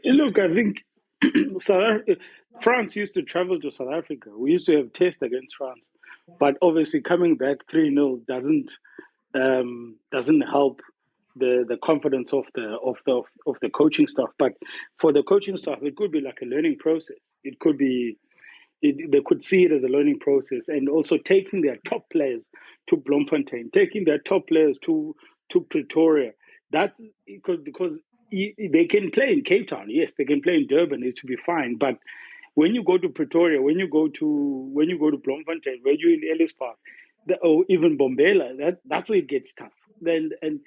Look, I think France used to travel to South Africa. We used to have tests against France, but obviously coming back 3-0 doesn't help the confidence of the coaching staff. But for the coaching staff, it could be like a learning process. It could be they could see it as a learning process, and also taking their top players to Bloemfontein, taking their top players to Pretoria. That's because they can play in Cape Town. Yes, they can play in Durban. It should be fine. But when you go to Pretoria, when you go to Bloemfontein, when you're in Ellis Park, or even Bombela, that's where it gets tough. And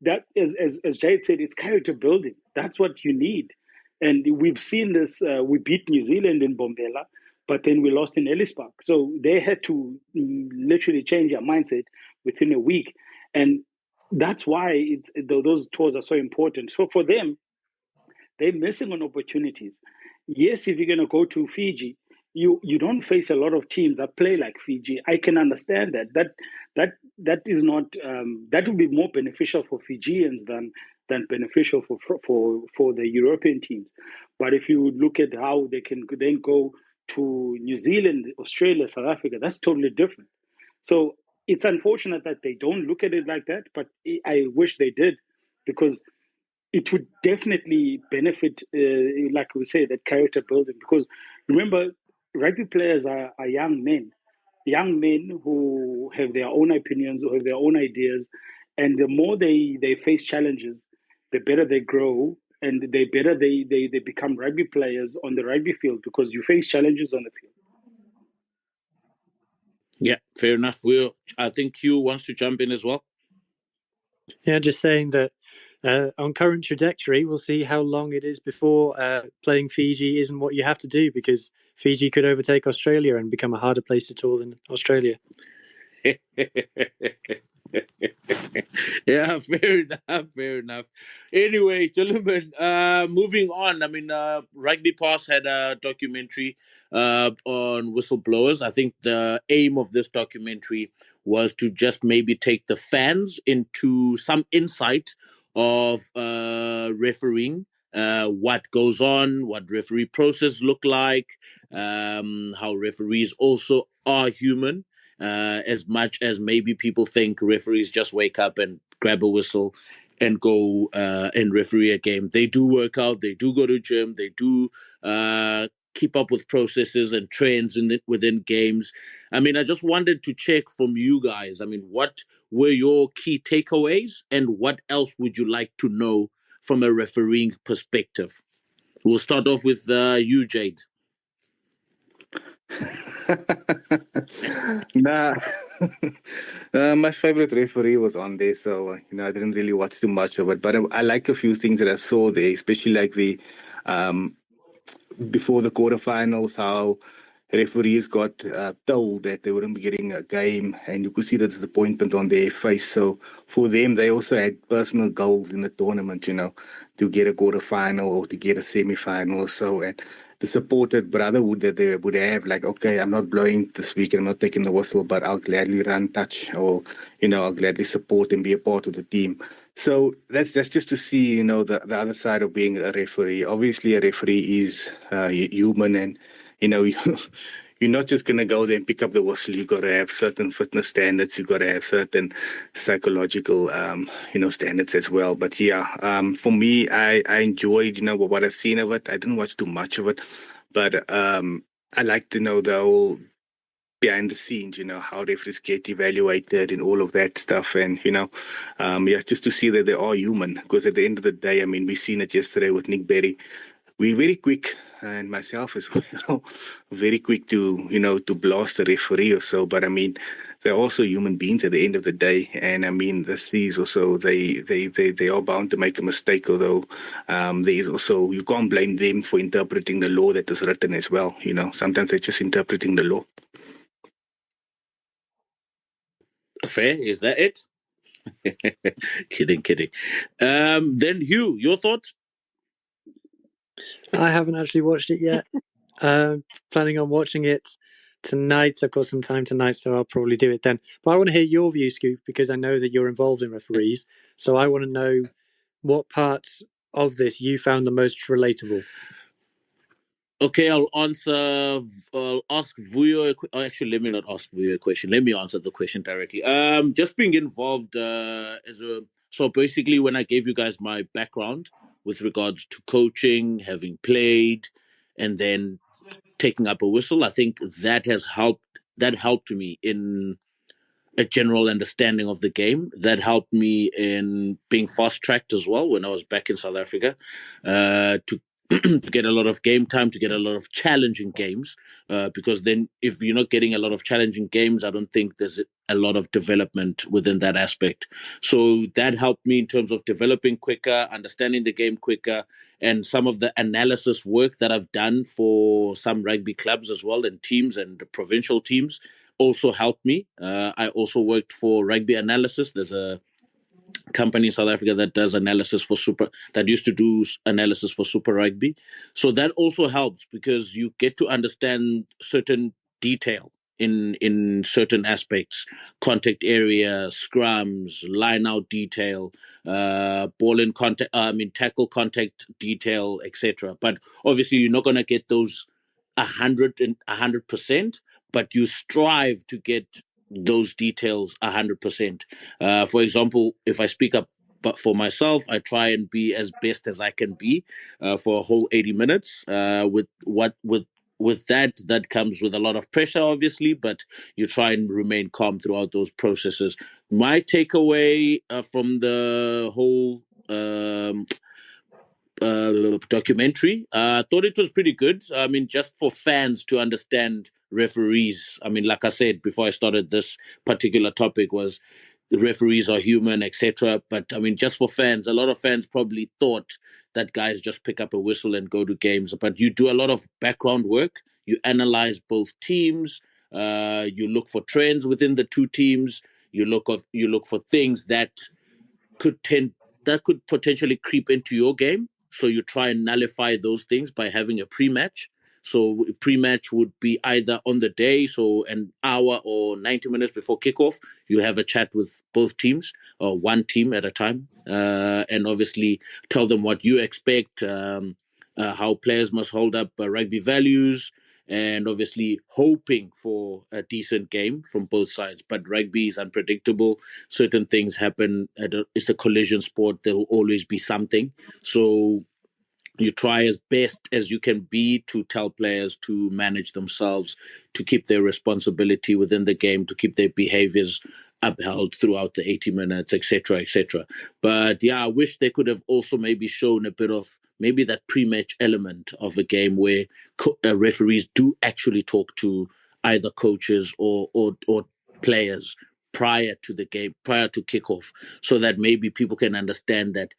that, as Jade said, it's character building. That's what you need. And we've seen this. We beat New Zealand in Bombela, but then we lost in Ellis Park. So they had to literally change their mindset within a week. And that's why those tours are so important. So for them, they're missing on opportunities. Yes, if you're going to go to Fiji, you don't face a lot of teams that play like Fiji. I can understand that. That is not that would be more beneficial for Fijians than beneficial for the European teams. But if you look at how they can then go to New Zealand, Australia, South Africa, that's totally different. So it's unfortunate that they don't look at it like that, but I wish they did, because it would definitely benefit, like we say, that character building. Because remember, rugby players are young men who have their own opinions, who have their own ideas. And the more they face challenges, the better they grow, and the better they become rugby players on the rugby field, because you face challenges on the field. Yeah, fair enough. I think Hugh wants to jump in as well. Yeah, just saying that on current trajectory, we'll see how long it is before playing Fiji isn't what you have to do, because Fiji could overtake Australia and become a harder place to tour than Australia. Yeah, fair enough. Anyway, gentlemen, moving on. I mean, Rugby Pass had a documentary on whistleblowers. I think the aim of this documentary was to just maybe take the fans into some insight of refereeing, what goes on, what referee process look like, how referees also are human. As much as maybe people think referees just wake up and grab a whistle and go and referee a game. They do work out, they do go to gym, they do keep up with processes and trends within games. I mean, I just wanted to check from you guys. I mean, what were your key takeaways, and what else would you like to know from a refereeing perspective? We'll start off with you, Jade. Nah, my favorite referee was on there, so I didn't really watch too much of it. But I like a few things that I saw there, especially like the before the quarterfinals, how referees got told that they wouldn't be getting a game, and you could see the disappointment on their face. So for them, they also had personal goals in the tournament, to get a quarterfinal or to get a semi-final or so. And the supported brotherhood that they would have, like, okay, I'm not blowing this week, I'm not taking the whistle, but I'll gladly run touch, or I'll gladly support and be a part of the team. So that's just to see, the other side of being a referee. Obviously, a referee is human, and you're not just going to go there and pick up the whistle. You got to have certain fitness standards. You got to have certain psychological, standards as well. But yeah, for me, I enjoyed, what I've seen of it. I didn't watch too much of it, but I like to know the whole behind the scenes, how referees get evaluated and all of that stuff. And, just to see that they are human, because at the end of the day, I mean, we seen it yesterday with Nick Berry. We're very quick, and myself as well, very quick to, to blast a referee or so. But I mean, they're also human beings at the end of the day. And I mean, the C's also, they are bound to make a mistake, although there is also, you can't blame them for interpreting the law that is written as well. Sometimes they're just interpreting the law. Fair, is that it? Kidding. Then Hugh, your thoughts? I haven't actually watched it yet. Planning on watching it tonight. I've got some time tonight, so I'll probably do it then. But I want to hear your view, Scoop, because I know that you're involved in referees. So I want to know what parts of this you found the most relatable. Okay, I'll ask Vuyo. Actually, let me not ask Vuyo a question. Let me answer the question directly. Just being involved so basically, when I gave you guys my background with regards to coaching, having played, and then taking up a whistle, I think that has helped. That helped me in a general understanding of the game. That helped me in being fast tracked as well when I was back in South Africa, to to get a lot of game time, to get a lot of challenging games. Because then, if you're not getting a lot of challenging games, I don't think there's a lot of development within that aspect. So that helped me in terms of developing quicker, understanding the game quicker, and some of the analysis work that I've done for some rugby clubs as well, and teams and provincial teams also helped me. I also worked for Rugby Analysis. There's a company in South Africa that does analysis for that used to do analysis for Super Rugby. So that also helps because you get to understand certain detail in certain aspects: contact area, scrums, line out detail, ball in contact, tackle contact detail, etc. But obviously, you're not going to get those 100%, but you strive to get those details 100%. For example, if I speak up but for myself, I try and be as best as I can be for a whole 80 minutes. With that comes with a lot of pressure, obviously, but you try and remain calm throughout those processes. My takeaway from the whole documentary, I thought it was pretty good. I mean, just for fans to understand referees. I mean, like I said before I started this particular topic, was the referees are human, etc. But I mean, just for fans, a lot of fans probably thought that guys just pick up a whistle and go to games. But you do a lot of background work. You analyze both teams. You look for trends within the two teams. You look for things that could potentially creep into your game. So you try and nullify those things by having a pre-match. So pre-match would be either on the day, so an hour or 90 minutes before kickoff, you have a chat with both teams, or one team at a time, and obviously tell them what you expect, how players must hold up rugby values, and obviously hoping for a decent game from both sides. But rugby is unpredictable. Certain things happen. It's a collision sport. There will always be something. So you try as best as you can be to tell players to manage themselves, to keep their responsibility within the game, to keep their behaviors upheld throughout the 80 minutes, etc., etc. But yeah, I wish they could have also maybe shown a bit of maybe that pre-match element of a game where referees do actually talk to either coaches or players prior to the game, prior to kickoff, so that maybe people can understand that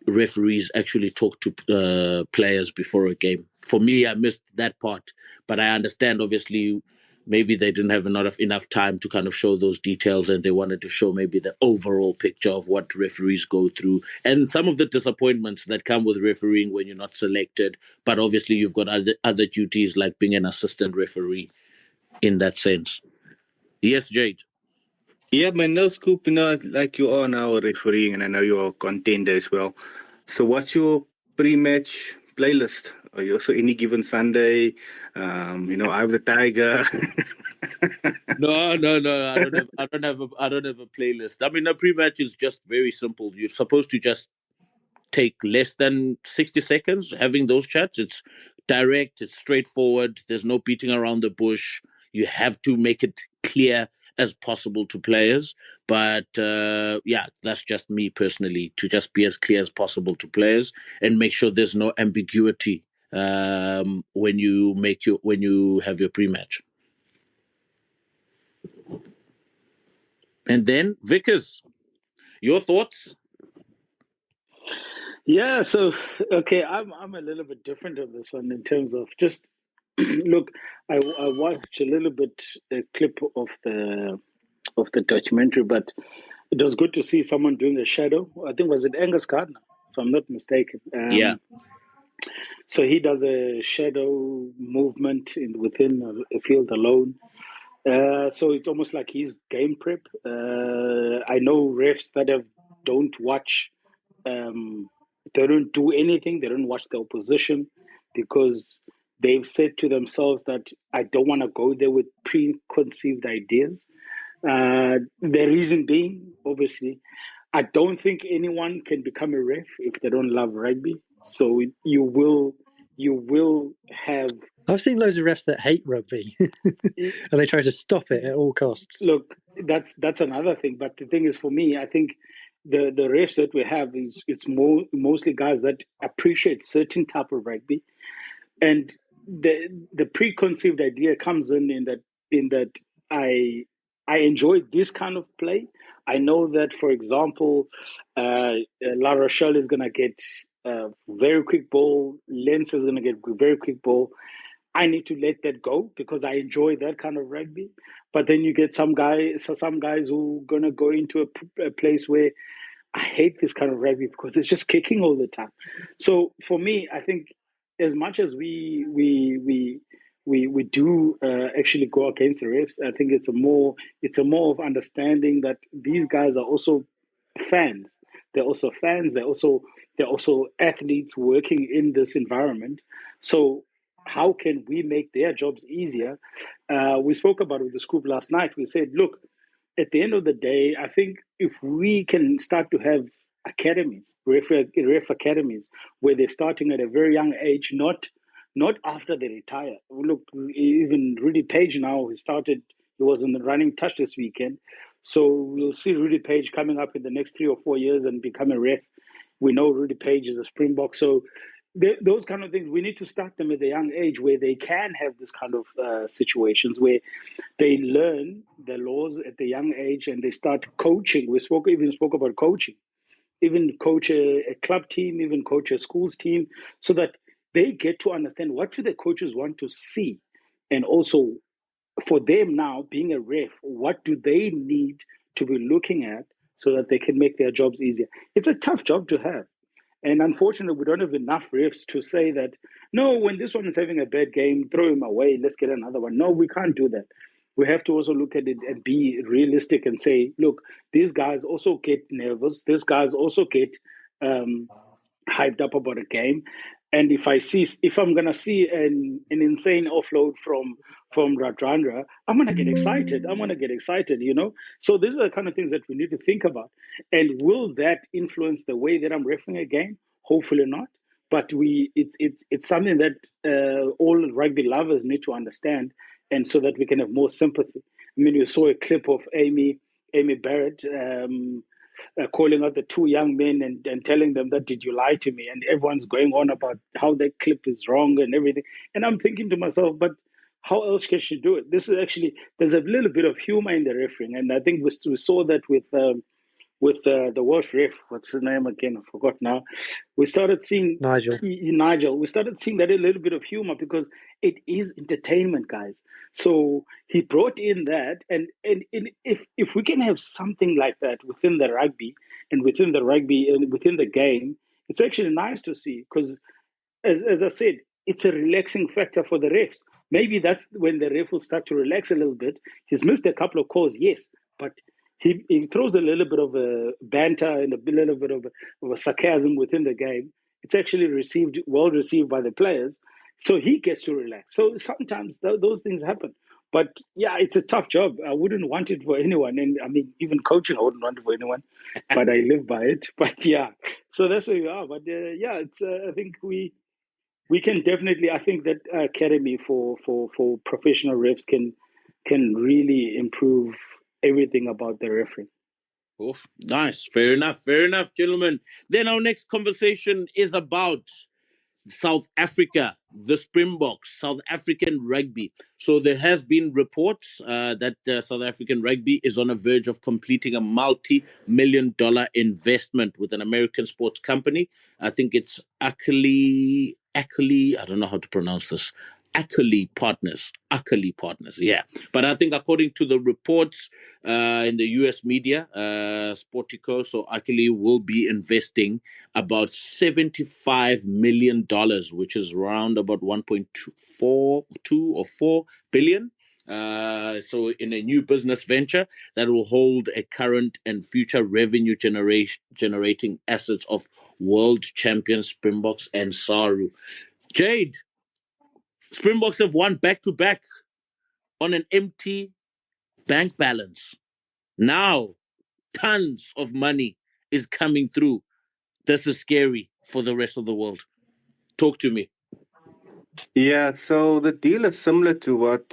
referees actually talk to players before a game. For me, I missed that part, but I understand obviously maybe they didn't have enough time to kind of show those details, and they wanted to show maybe the overall picture of what referees go through and some of the disappointments that come with refereeing when you're not selected. But obviously you've got other duties like being an assistant referee in that sense. Yes, Jade. Yeah, man, no, Scoop, like you are now refereeing, and I know you're a contender as well. So what's your pre-match playlist? Are you also any given Sunday? I have the Tiger. No. I don't have a playlist. I mean, a pre-match is just very simple. You're supposed to just take less than 60 seconds having those chats. It's direct, it's straightforward. There's no beating around the bush. You have to make it clear as possible to players. But yeah, that's just me personally, to just be as clear as possible to players and make sure there's no ambiguity when you have your pre-match. And then Vickers, your thoughts? Yeah, so okay, I'm a little bit different on this one in terms of just look. I watched a little bit a clip of the documentary, but it was good to see someone doing a shadow. I think was it Angus Gardner, if I'm not mistaken. Yeah. So he does a shadow movement within a field alone. So it's almost like he's game prep. I know refs that don't watch, they don't do anything. They don't watch the opposition because they've said to themselves that I don't want to go there with preconceived ideas. The reason being, obviously, I don't think anyone can become a ref if they don't love rugby. So you will have. I've seen loads of refs that hate rugby and they try to stop it at all costs. Look, that's another thing. But the thing is, for me, I think the refs that we have it's mostly guys that appreciate certain type of rugby, and the preconceived idea comes in that I enjoy this kind of play. I know that, for example, La Rochelle is going to get a very quick ball. Lens is going to get a very quick ball. I need to let that go because I enjoy that kind of rugby. But then you get some guys who are going to go into a place where I hate this kind of rugby because it's just kicking all the time. So for me, I think as much as we do actually go against the refs, I think it's a more of understanding that these guys are also fans. They're also fans. They're also athletes working in this environment. So how can we make their jobs easier? We spoke about it with the scoop last night. We said, look, at the end of the day, I think if we can start to have academies, ref academies, where they're starting at a very young age, not after they retire. Look, even Rudy Page now, he was in the running touch this weekend. So we'll see Rudy Page coming up in the next 3 or 4 years and become a ref. We know Rudy Page is a Springbok. So those kind of things, we need to start them at a young age where they can have this kind of situations where they learn the laws at the young age and they start coaching. We even spoke about coaching, even coach a club team, even coach a schools team, so that they get to understand what do the coaches want to see. And also for them now, being a ref, what do they need to be looking at so that they can make their jobs easier? It's a tough job to have. And unfortunately, we don't have enough refs to say that, no, when this one is having a bad game, throw him away, let's get another one. No, we can't do that. We have to also look at it and be realistic and say, look, these guys also get nervous. These guys also get hyped up about a game. And if I'm gonna see an insane offload from Radrandra, I'm gonna get excited. So these are the kind of things that we need to think about. And will that influence the way that I'm refereeing a game? Hopefully not. But it's something that all rugby lovers need to understand, and so that we can have more sympathy. I mean, you saw a clip of Amy Barrett. Calling out the two young men and telling them that, did you lie to me? And everyone's going on about how that clip is wrong and everything. And I'm thinking to myself, but how else can she do it? This is actually, there's a little bit of humor in the refereeing. And I think we saw that with the Welsh ref, what's his name again? I forgot now. We started seeing Nigel. We started seeing that a little bit of humor because it is entertainment, guys. So he brought in that, and if we can have something like that within the rugby and within the game, it's actually nice to see because, as I said, it's a relaxing factor for the refs. Maybe that's when the ref will start to relax a little bit. He's missed a couple of calls, yes, but he throws a little bit of a banter and a little bit of a sarcasm within the game. It's actually well received by the players, so he gets to relax. So sometimes those things happen. But yeah, it's a tough job. I wouldn't want it for anyone, and I mean, even coaching, I wouldn't want it for anyone. But I live by it. But yeah, so that's where we are. But yeah, it's. I think we can definitely. I think that academy for professional refs can really improve everything about the referee. Oh, nice. Fair enough, gentlemen. Then our next conversation is about South Africa, the Springboks, South African rugby. So there has been reports that South African rugby is on the verge of completing a multi-million-dollar investment with an American sports company. I think it's Ackley, I don't know how to pronounce this. Ackley partners, yeah. But I think according to the reports in the US media, Sportico, so Ackley will be investing about $75 million, which is around about 1.2 or 4 billion. So in a new business venture that will hold a current and future revenue generating assets of world champions Springboks and Saru. Jade, Springboks have won back to back on an empty bank balance. Now, tons of money is coming through. This is scary for the rest of the world. Talk to me. Yeah, so the deal is similar to what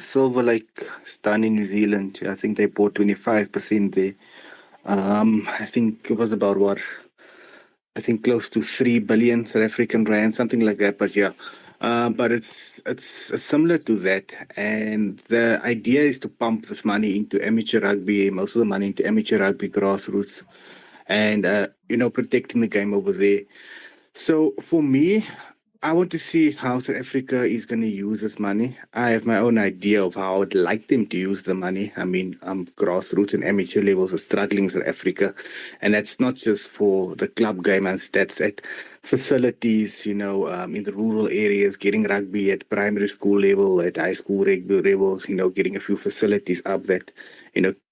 Silver Lake done in New Zealand. I think they bought 25% there. I think it was about what? I think close to 3 billion South African rand, something like that. But yeah, but it's similar to that. And the idea is to pump this money into amateur rugby, most of the money into amateur rugby grassroots, and protecting the game over there. So for me, I want to see how South Africa is going to use this money. I have my own idea of how I would like them to use the money. I mean, grassroots and amateur levels are struggling in South Africa. And that's not just for the club game, and that's at facilities, in the rural areas, getting rugby at primary school level, at high school levels, getting a few facilities up that,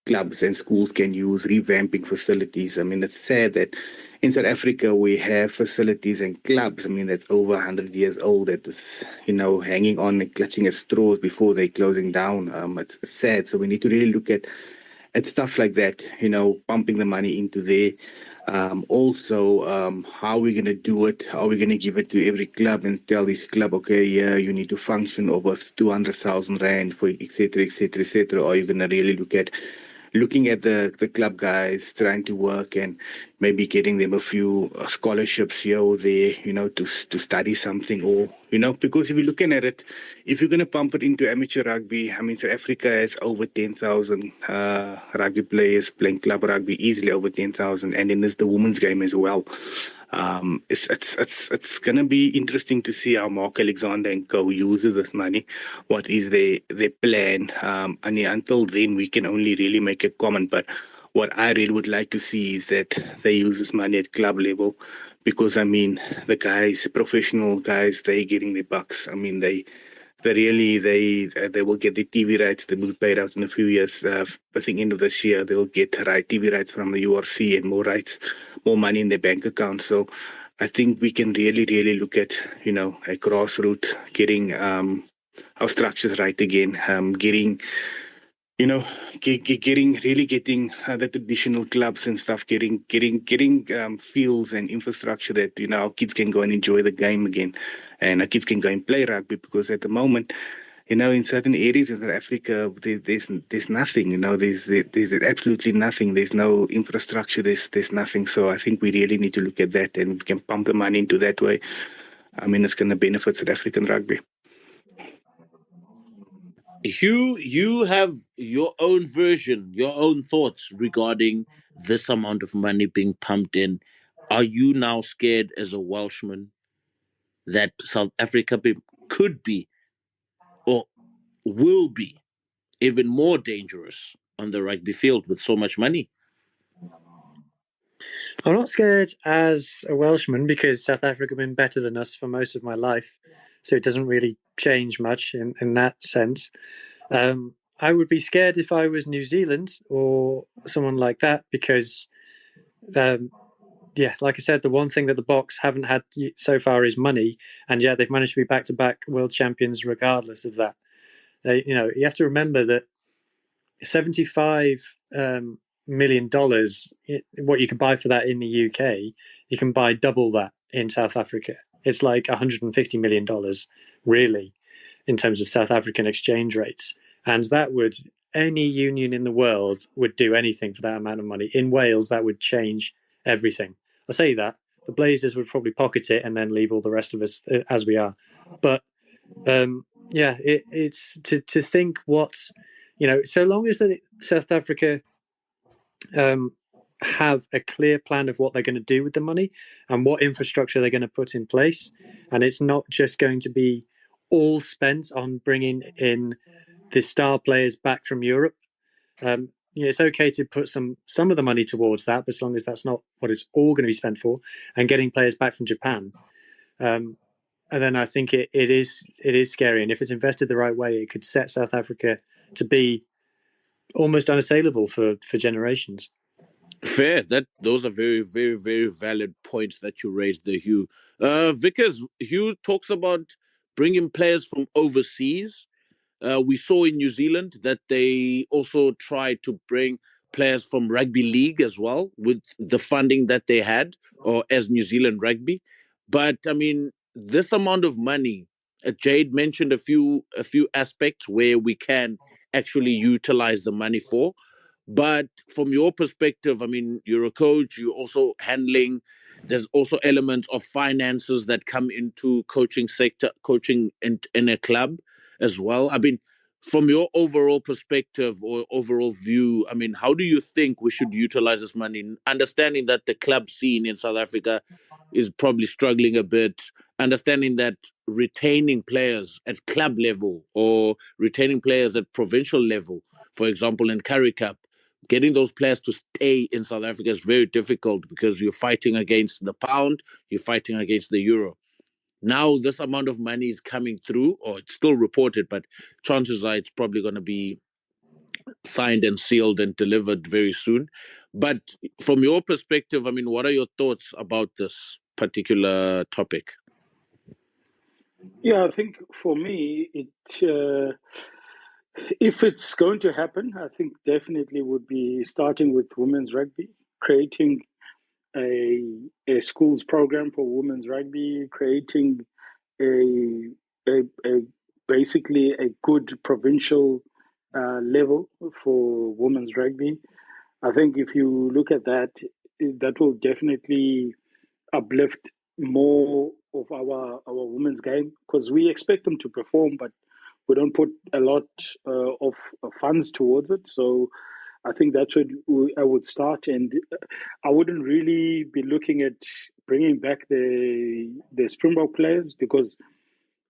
clubs and schools can use, revamping facilities. I mean, it's sad that in South Africa we have facilities and clubs, I mean, that's over 100 years old, that is, hanging on and clutching at straws before they're closing down. It's sad. So we need to really look at stuff like that, pumping the money into there. Also, how are we going to do it? Are we going to give it to every club and tell each club, okay, yeah, you need to function over 200,000 rand for et cetera, et cetera, et cetera? Or are you going to really looking at the club guys trying to work and maybe getting them a few scholarships here or there, to study something, or, because if you're looking at it, if you're going to pump it into amateur rugby, I mean, South Africa has over 10,000 rugby players playing club rugby, easily over 10,000. And then there's the women's game as well. It's going to be interesting to see how Mark Alexander and co uses this money. What is their plan? And until then, we can only really make a comment. But what I really would like to see is that they use this money at club level, because I mean, the guys, professional guys, they're getting their bucks. I mean, they will get the TV rights. They will be paid out in a few years. I think end of this year they'll get TV rights from the URC and more rights, more money in their bank account. So I think we can really look at a grassroots, getting our structures right again, getting getting the traditional clubs and stuff, getting fields and infrastructure that our kids can go and enjoy the game again, and our kids can go and play rugby. Because at the moment, in certain areas of South Africa, there's nothing. There's absolutely nothing. There's no infrastructure. There's nothing. So I think we really need to look at that, and we can pump the money into that way. I mean, it's going to benefit South African rugby. Hugh, you have your own version, your own thoughts regarding this amount of money being pumped in. Are you now scared as a Welshman that South Africa could be or will be even more dangerous on the rugby field with so much money? I'm not scared as a Welshman, because South Africa have been better than us for most of my life. So it doesn't really change much in that sense. I would be scared if I was New Zealand or someone like that, because, like I said, the one thing that the Boks haven't had so far is money, and yet they've managed to be back-to-back world champions regardless of that. You have to remember that $75 million, what you can buy for that in the UK, you can buy double that in South Africa. It's like $150 million, really, in terms of South African exchange rates. And that any union in the world would do anything for that amount of money. In Wales, that would change everything. I say that, the Blazers would probably pocket it and then leave all the rest of us as we are. But it's to think what, so long as South Africa have a clear plan of what they're going to do with the money and what infrastructure they're going to put in place, and it's not just going to be all spent on bringing in the star players back from Europe. It's okay to put some of the money towards that, but as long as that's not what it's all going to be spent for, and getting players back from Japan. And then I think it is scary. And if it's invested the right way, it could set South Africa to be almost unassailable for generations. Fair. Those are very, very, very valid points that you raised there, Hugh. Vickers, Hugh talks about bringing players from overseas. We saw in New Zealand that they also tried to bring players from rugby league as well with the funding that they had, or as New Zealand Rugby. But I mean, this amount of money, Jade mentioned a few aspects where we can actually utilize the money for. But from your perspective, I mean, you're a coach, you're also handling, there's also elements of finances that come into coaching sector, coaching in a club as well. I mean, from your overall perspective or overall view, I mean, how do you think we should utilize this money? Understanding that the club scene in South Africa is probably struggling a bit, understanding that retaining players at club level or retaining players at provincial level, for example, in Currie Cup, getting those players to stay in South Africa is very difficult because you're fighting against the pound, you're fighting against the euro. Now, this amount of money is coming through, or it's still reported, but chances are it's probably going to be signed and sealed and delivered very soon. But from your perspective, I mean, what are your thoughts about this particular topic? Yeah, I think for me, if it's going to happen, I think definitely would be starting with women's rugby, creating a schools program for women's rugby, creating a, a basically a good provincial level for women's rugby. I think if you look at that, that will definitely uplift more of our women's game because we expect them to perform, but we don't put a lot of funds towards it. So I think that's what I would start, and I wouldn't really be looking at bringing back the Springbok players because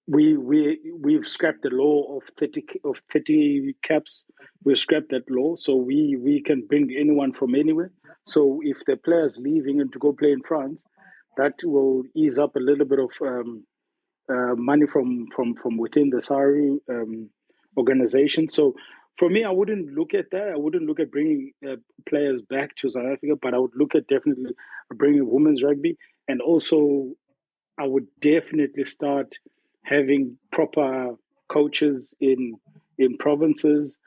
we've scrapped the law of 30 caps. We've scrapped that law, so we can bring anyone from anywhere. So if the player's leaving and to go play in France, that will ease up a little bit of money from within the SARU organization. So for me, I wouldn't look at that. I wouldn't look at bringing players back to South Africa, but I would look at definitely bringing women's rugby, and also I would definitely start having proper coaches in provinces,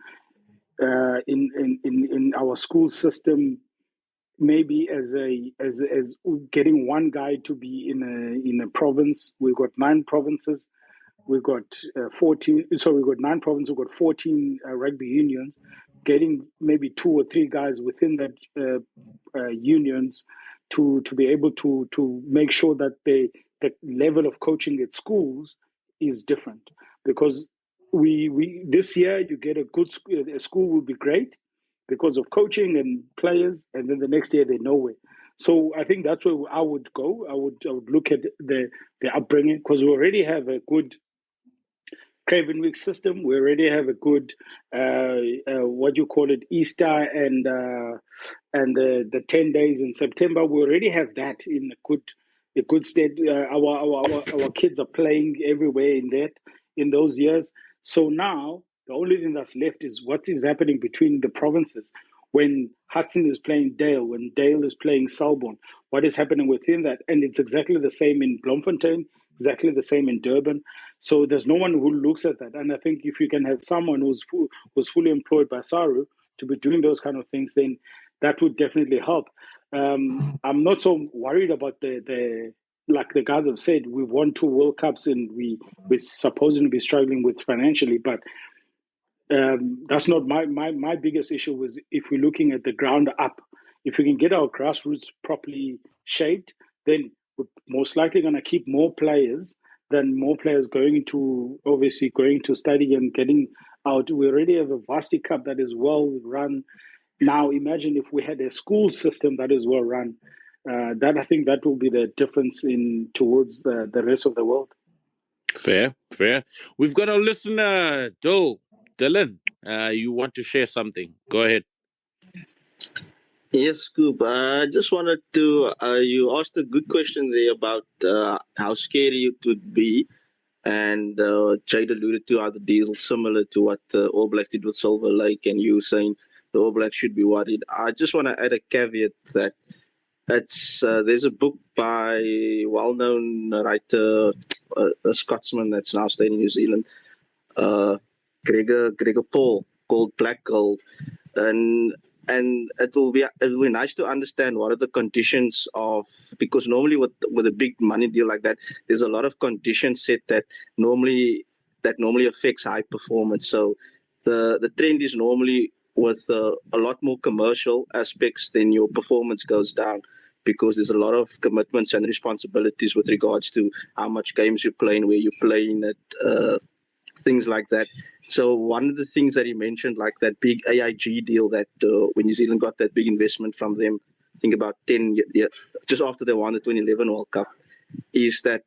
in our school system. Maybe as getting one guy to be in a province. We've got 9 provinces. We've got 14. So we've got 9 provinces. We've got 14 rugby unions. Getting maybe 2 or 3 guys within that unions to be able to make sure that the level of coaching at schools is different, because we this year you get a good a school will be great because of coaching and players, and then the next year they're nowhere. So I think that's where I would go. I would look at the upbringing, because we already have a good Craven Week system. We already have a good what you call it, Easter and the 10 days in September. We already have that in a good state. Our kids are playing everywhere in those years. So now the only thing that's left is what is happening between the provinces. When Hudson is playing Dale, when Dale is playing Selborne, what is happening within that? And it's exactly the same in Bloemfontein, exactly the same in Durban. So there's no one who looks at that. And I think if you can have someone who's fully employed by SARU to be doing those kind of things, then that would definitely help. I'm not so worried about the like the guys have said, we've won 2 World Cups and we're supposed to be struggling with financially, but that's not my biggest issue. Was if we're looking at the ground up, if we can get our grassroots properly shaped, then we're most likely going to keep more players going to study and getting out. We already have a Varsity Cup that is well run. Now imagine if we had a school system that is well run. That I think that will be the difference in towards the rest of the world. Fair. We've got a listener, Dylan. You want to share something? Go ahead. Yes, Scoop. I just wanted to. You asked a good question there about how scary it would be, and Jade alluded to how the deal similar to what All Blacks did with Silver Lake, and you saying the All Blacks should be worried. I just want to add a caveat that it's there's a book by a well-known writer, a Scotsman that's now staying in New Zealand, Gregor Paul, called Black Gold, and it will be nice to understand what are the conditions of, because normally with a big money deal like that, there's a lot of conditions set that normally affects high performance. So the trend is normally with a lot more commercial aspects, then your performance goes down, because there's a lot of commitments and responsibilities with regards to how much games you're playing, where you're playing it, things like that. So one of the things that he mentioned, like that big AIG deal that when New Zealand got that big investment from them, I think about 10 years, just after they won the 2011 World Cup, is that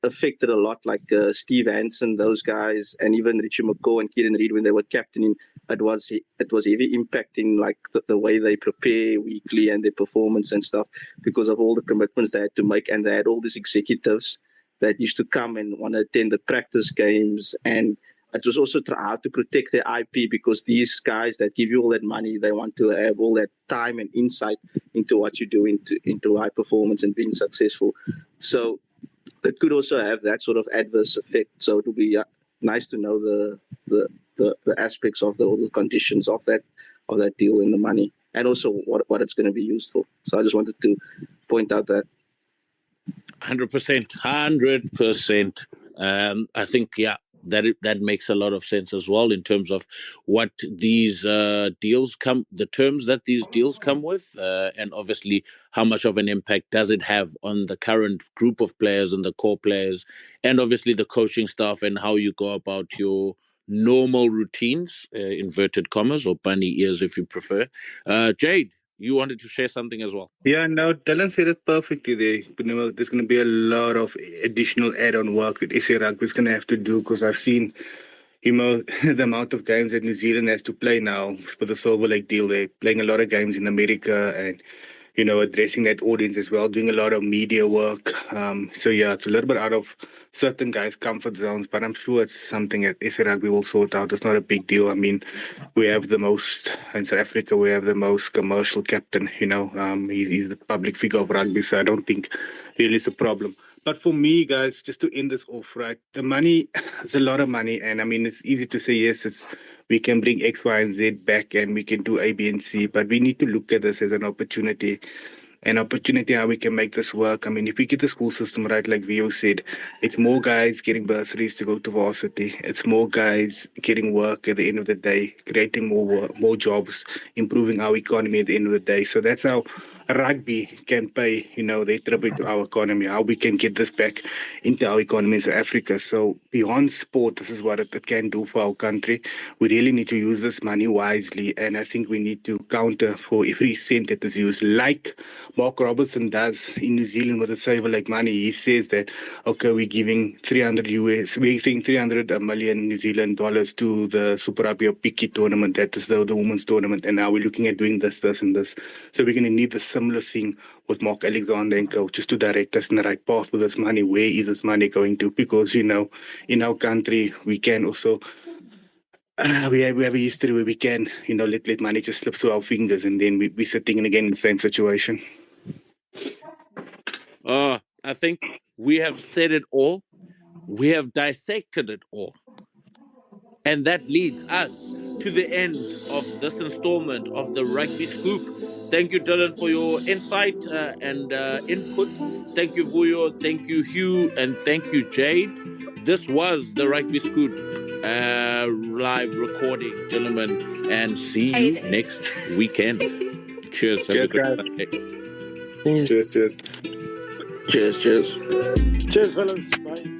affected a lot, like Steve Hansen, those guys, and even Richie McCaw and Kieran Reid when they were captaining. It was heavy impacting like the way they prepare weekly and their performance and stuff, because of all the commitments they had to make, and they had all these executives that used to come and want to attend the practice games, and it was also how to protect their IP, because these guys that give you all that money, they want to have all that time and insight into what you do into high performance and being successful. So it could also have that sort of adverse effect. So it will be nice to know the aspects of all the conditions of that deal and the money, and also what it's going to be used for. So I just wanted to point out that. 100%. I think, that makes a lot of sense as well in terms of what these deals the terms that these deals come with, and obviously how much of an impact does it have on the current group of players and the core players, and obviously the coaching staff, and how you go about your normal routines, inverted commas, or bunny ears if you prefer. Jade, you wanted to share something as well. Yeah, no, Dylan said it perfectly there. There's going to be a lot of additional add-on work that SA Rugby is going to have to do, because I've seen, the amount of games that New Zealand has to play now for the Silver Lake deal. They're playing a lot of games in America and, addressing that audience as well, doing a lot of media work. So, yeah, it's a little bit out of certain guys' comfort zones, but I'm sure it's something that SA Rugby will sort out. It's not a big deal. I mean, we have the most, in South Africa, we have the most commercial captain, he's the public figure of rugby, so I don't think really it's a problem. But for me, guys, just to end this off, right, the money is a lot of money. And I mean, it's easy to say, yes, we can bring X, Y, and Z back and we can do A, B, and C, but we need to look at this as an opportunity how we can make this work. I mean, if we get the school system right, like Vio said, it's more guys getting bursaries to go to varsity. It's more guys getting work at the end of the day, creating more jobs, improving our economy at the end of the day. So that's how rugby can pay, their tribute to our economy, how we can get this back into our economy in South Africa. So beyond sport, this is what it can do for our country. We really need to use this money wisely, and I think we need to counter for every cent that is used, like Mark Robertson does in New Zealand with the Silver Lake money. He says that, okay, we're giving 300 million New Zealand dollars to the Super Rugby or Piki tournament, that is the women's tournament, and now we're looking at doing this, and this. So we're going to need the similar thing with Mark Alexander and coaches to direct us in the right path with this money. Where is this money going to? Because, in our country, we can also, we have a history where we can, let money just slip through our fingers, and then we're sitting again in the same situation. I think we have said it all. We have dissected it all. And that leads us to the end of this installment of the Rugby Scoop. Thank you, Dylan, for your insight and input. Thank you, Vuyo. Thank you, Hugh. And thank you, Jade. This was the Rugby Scoop live recording, gentlemen. And see you next weekend. Cheers. Cheers, guys. Cheers. Cheers. Cheers. Cheers, fellas. Bye.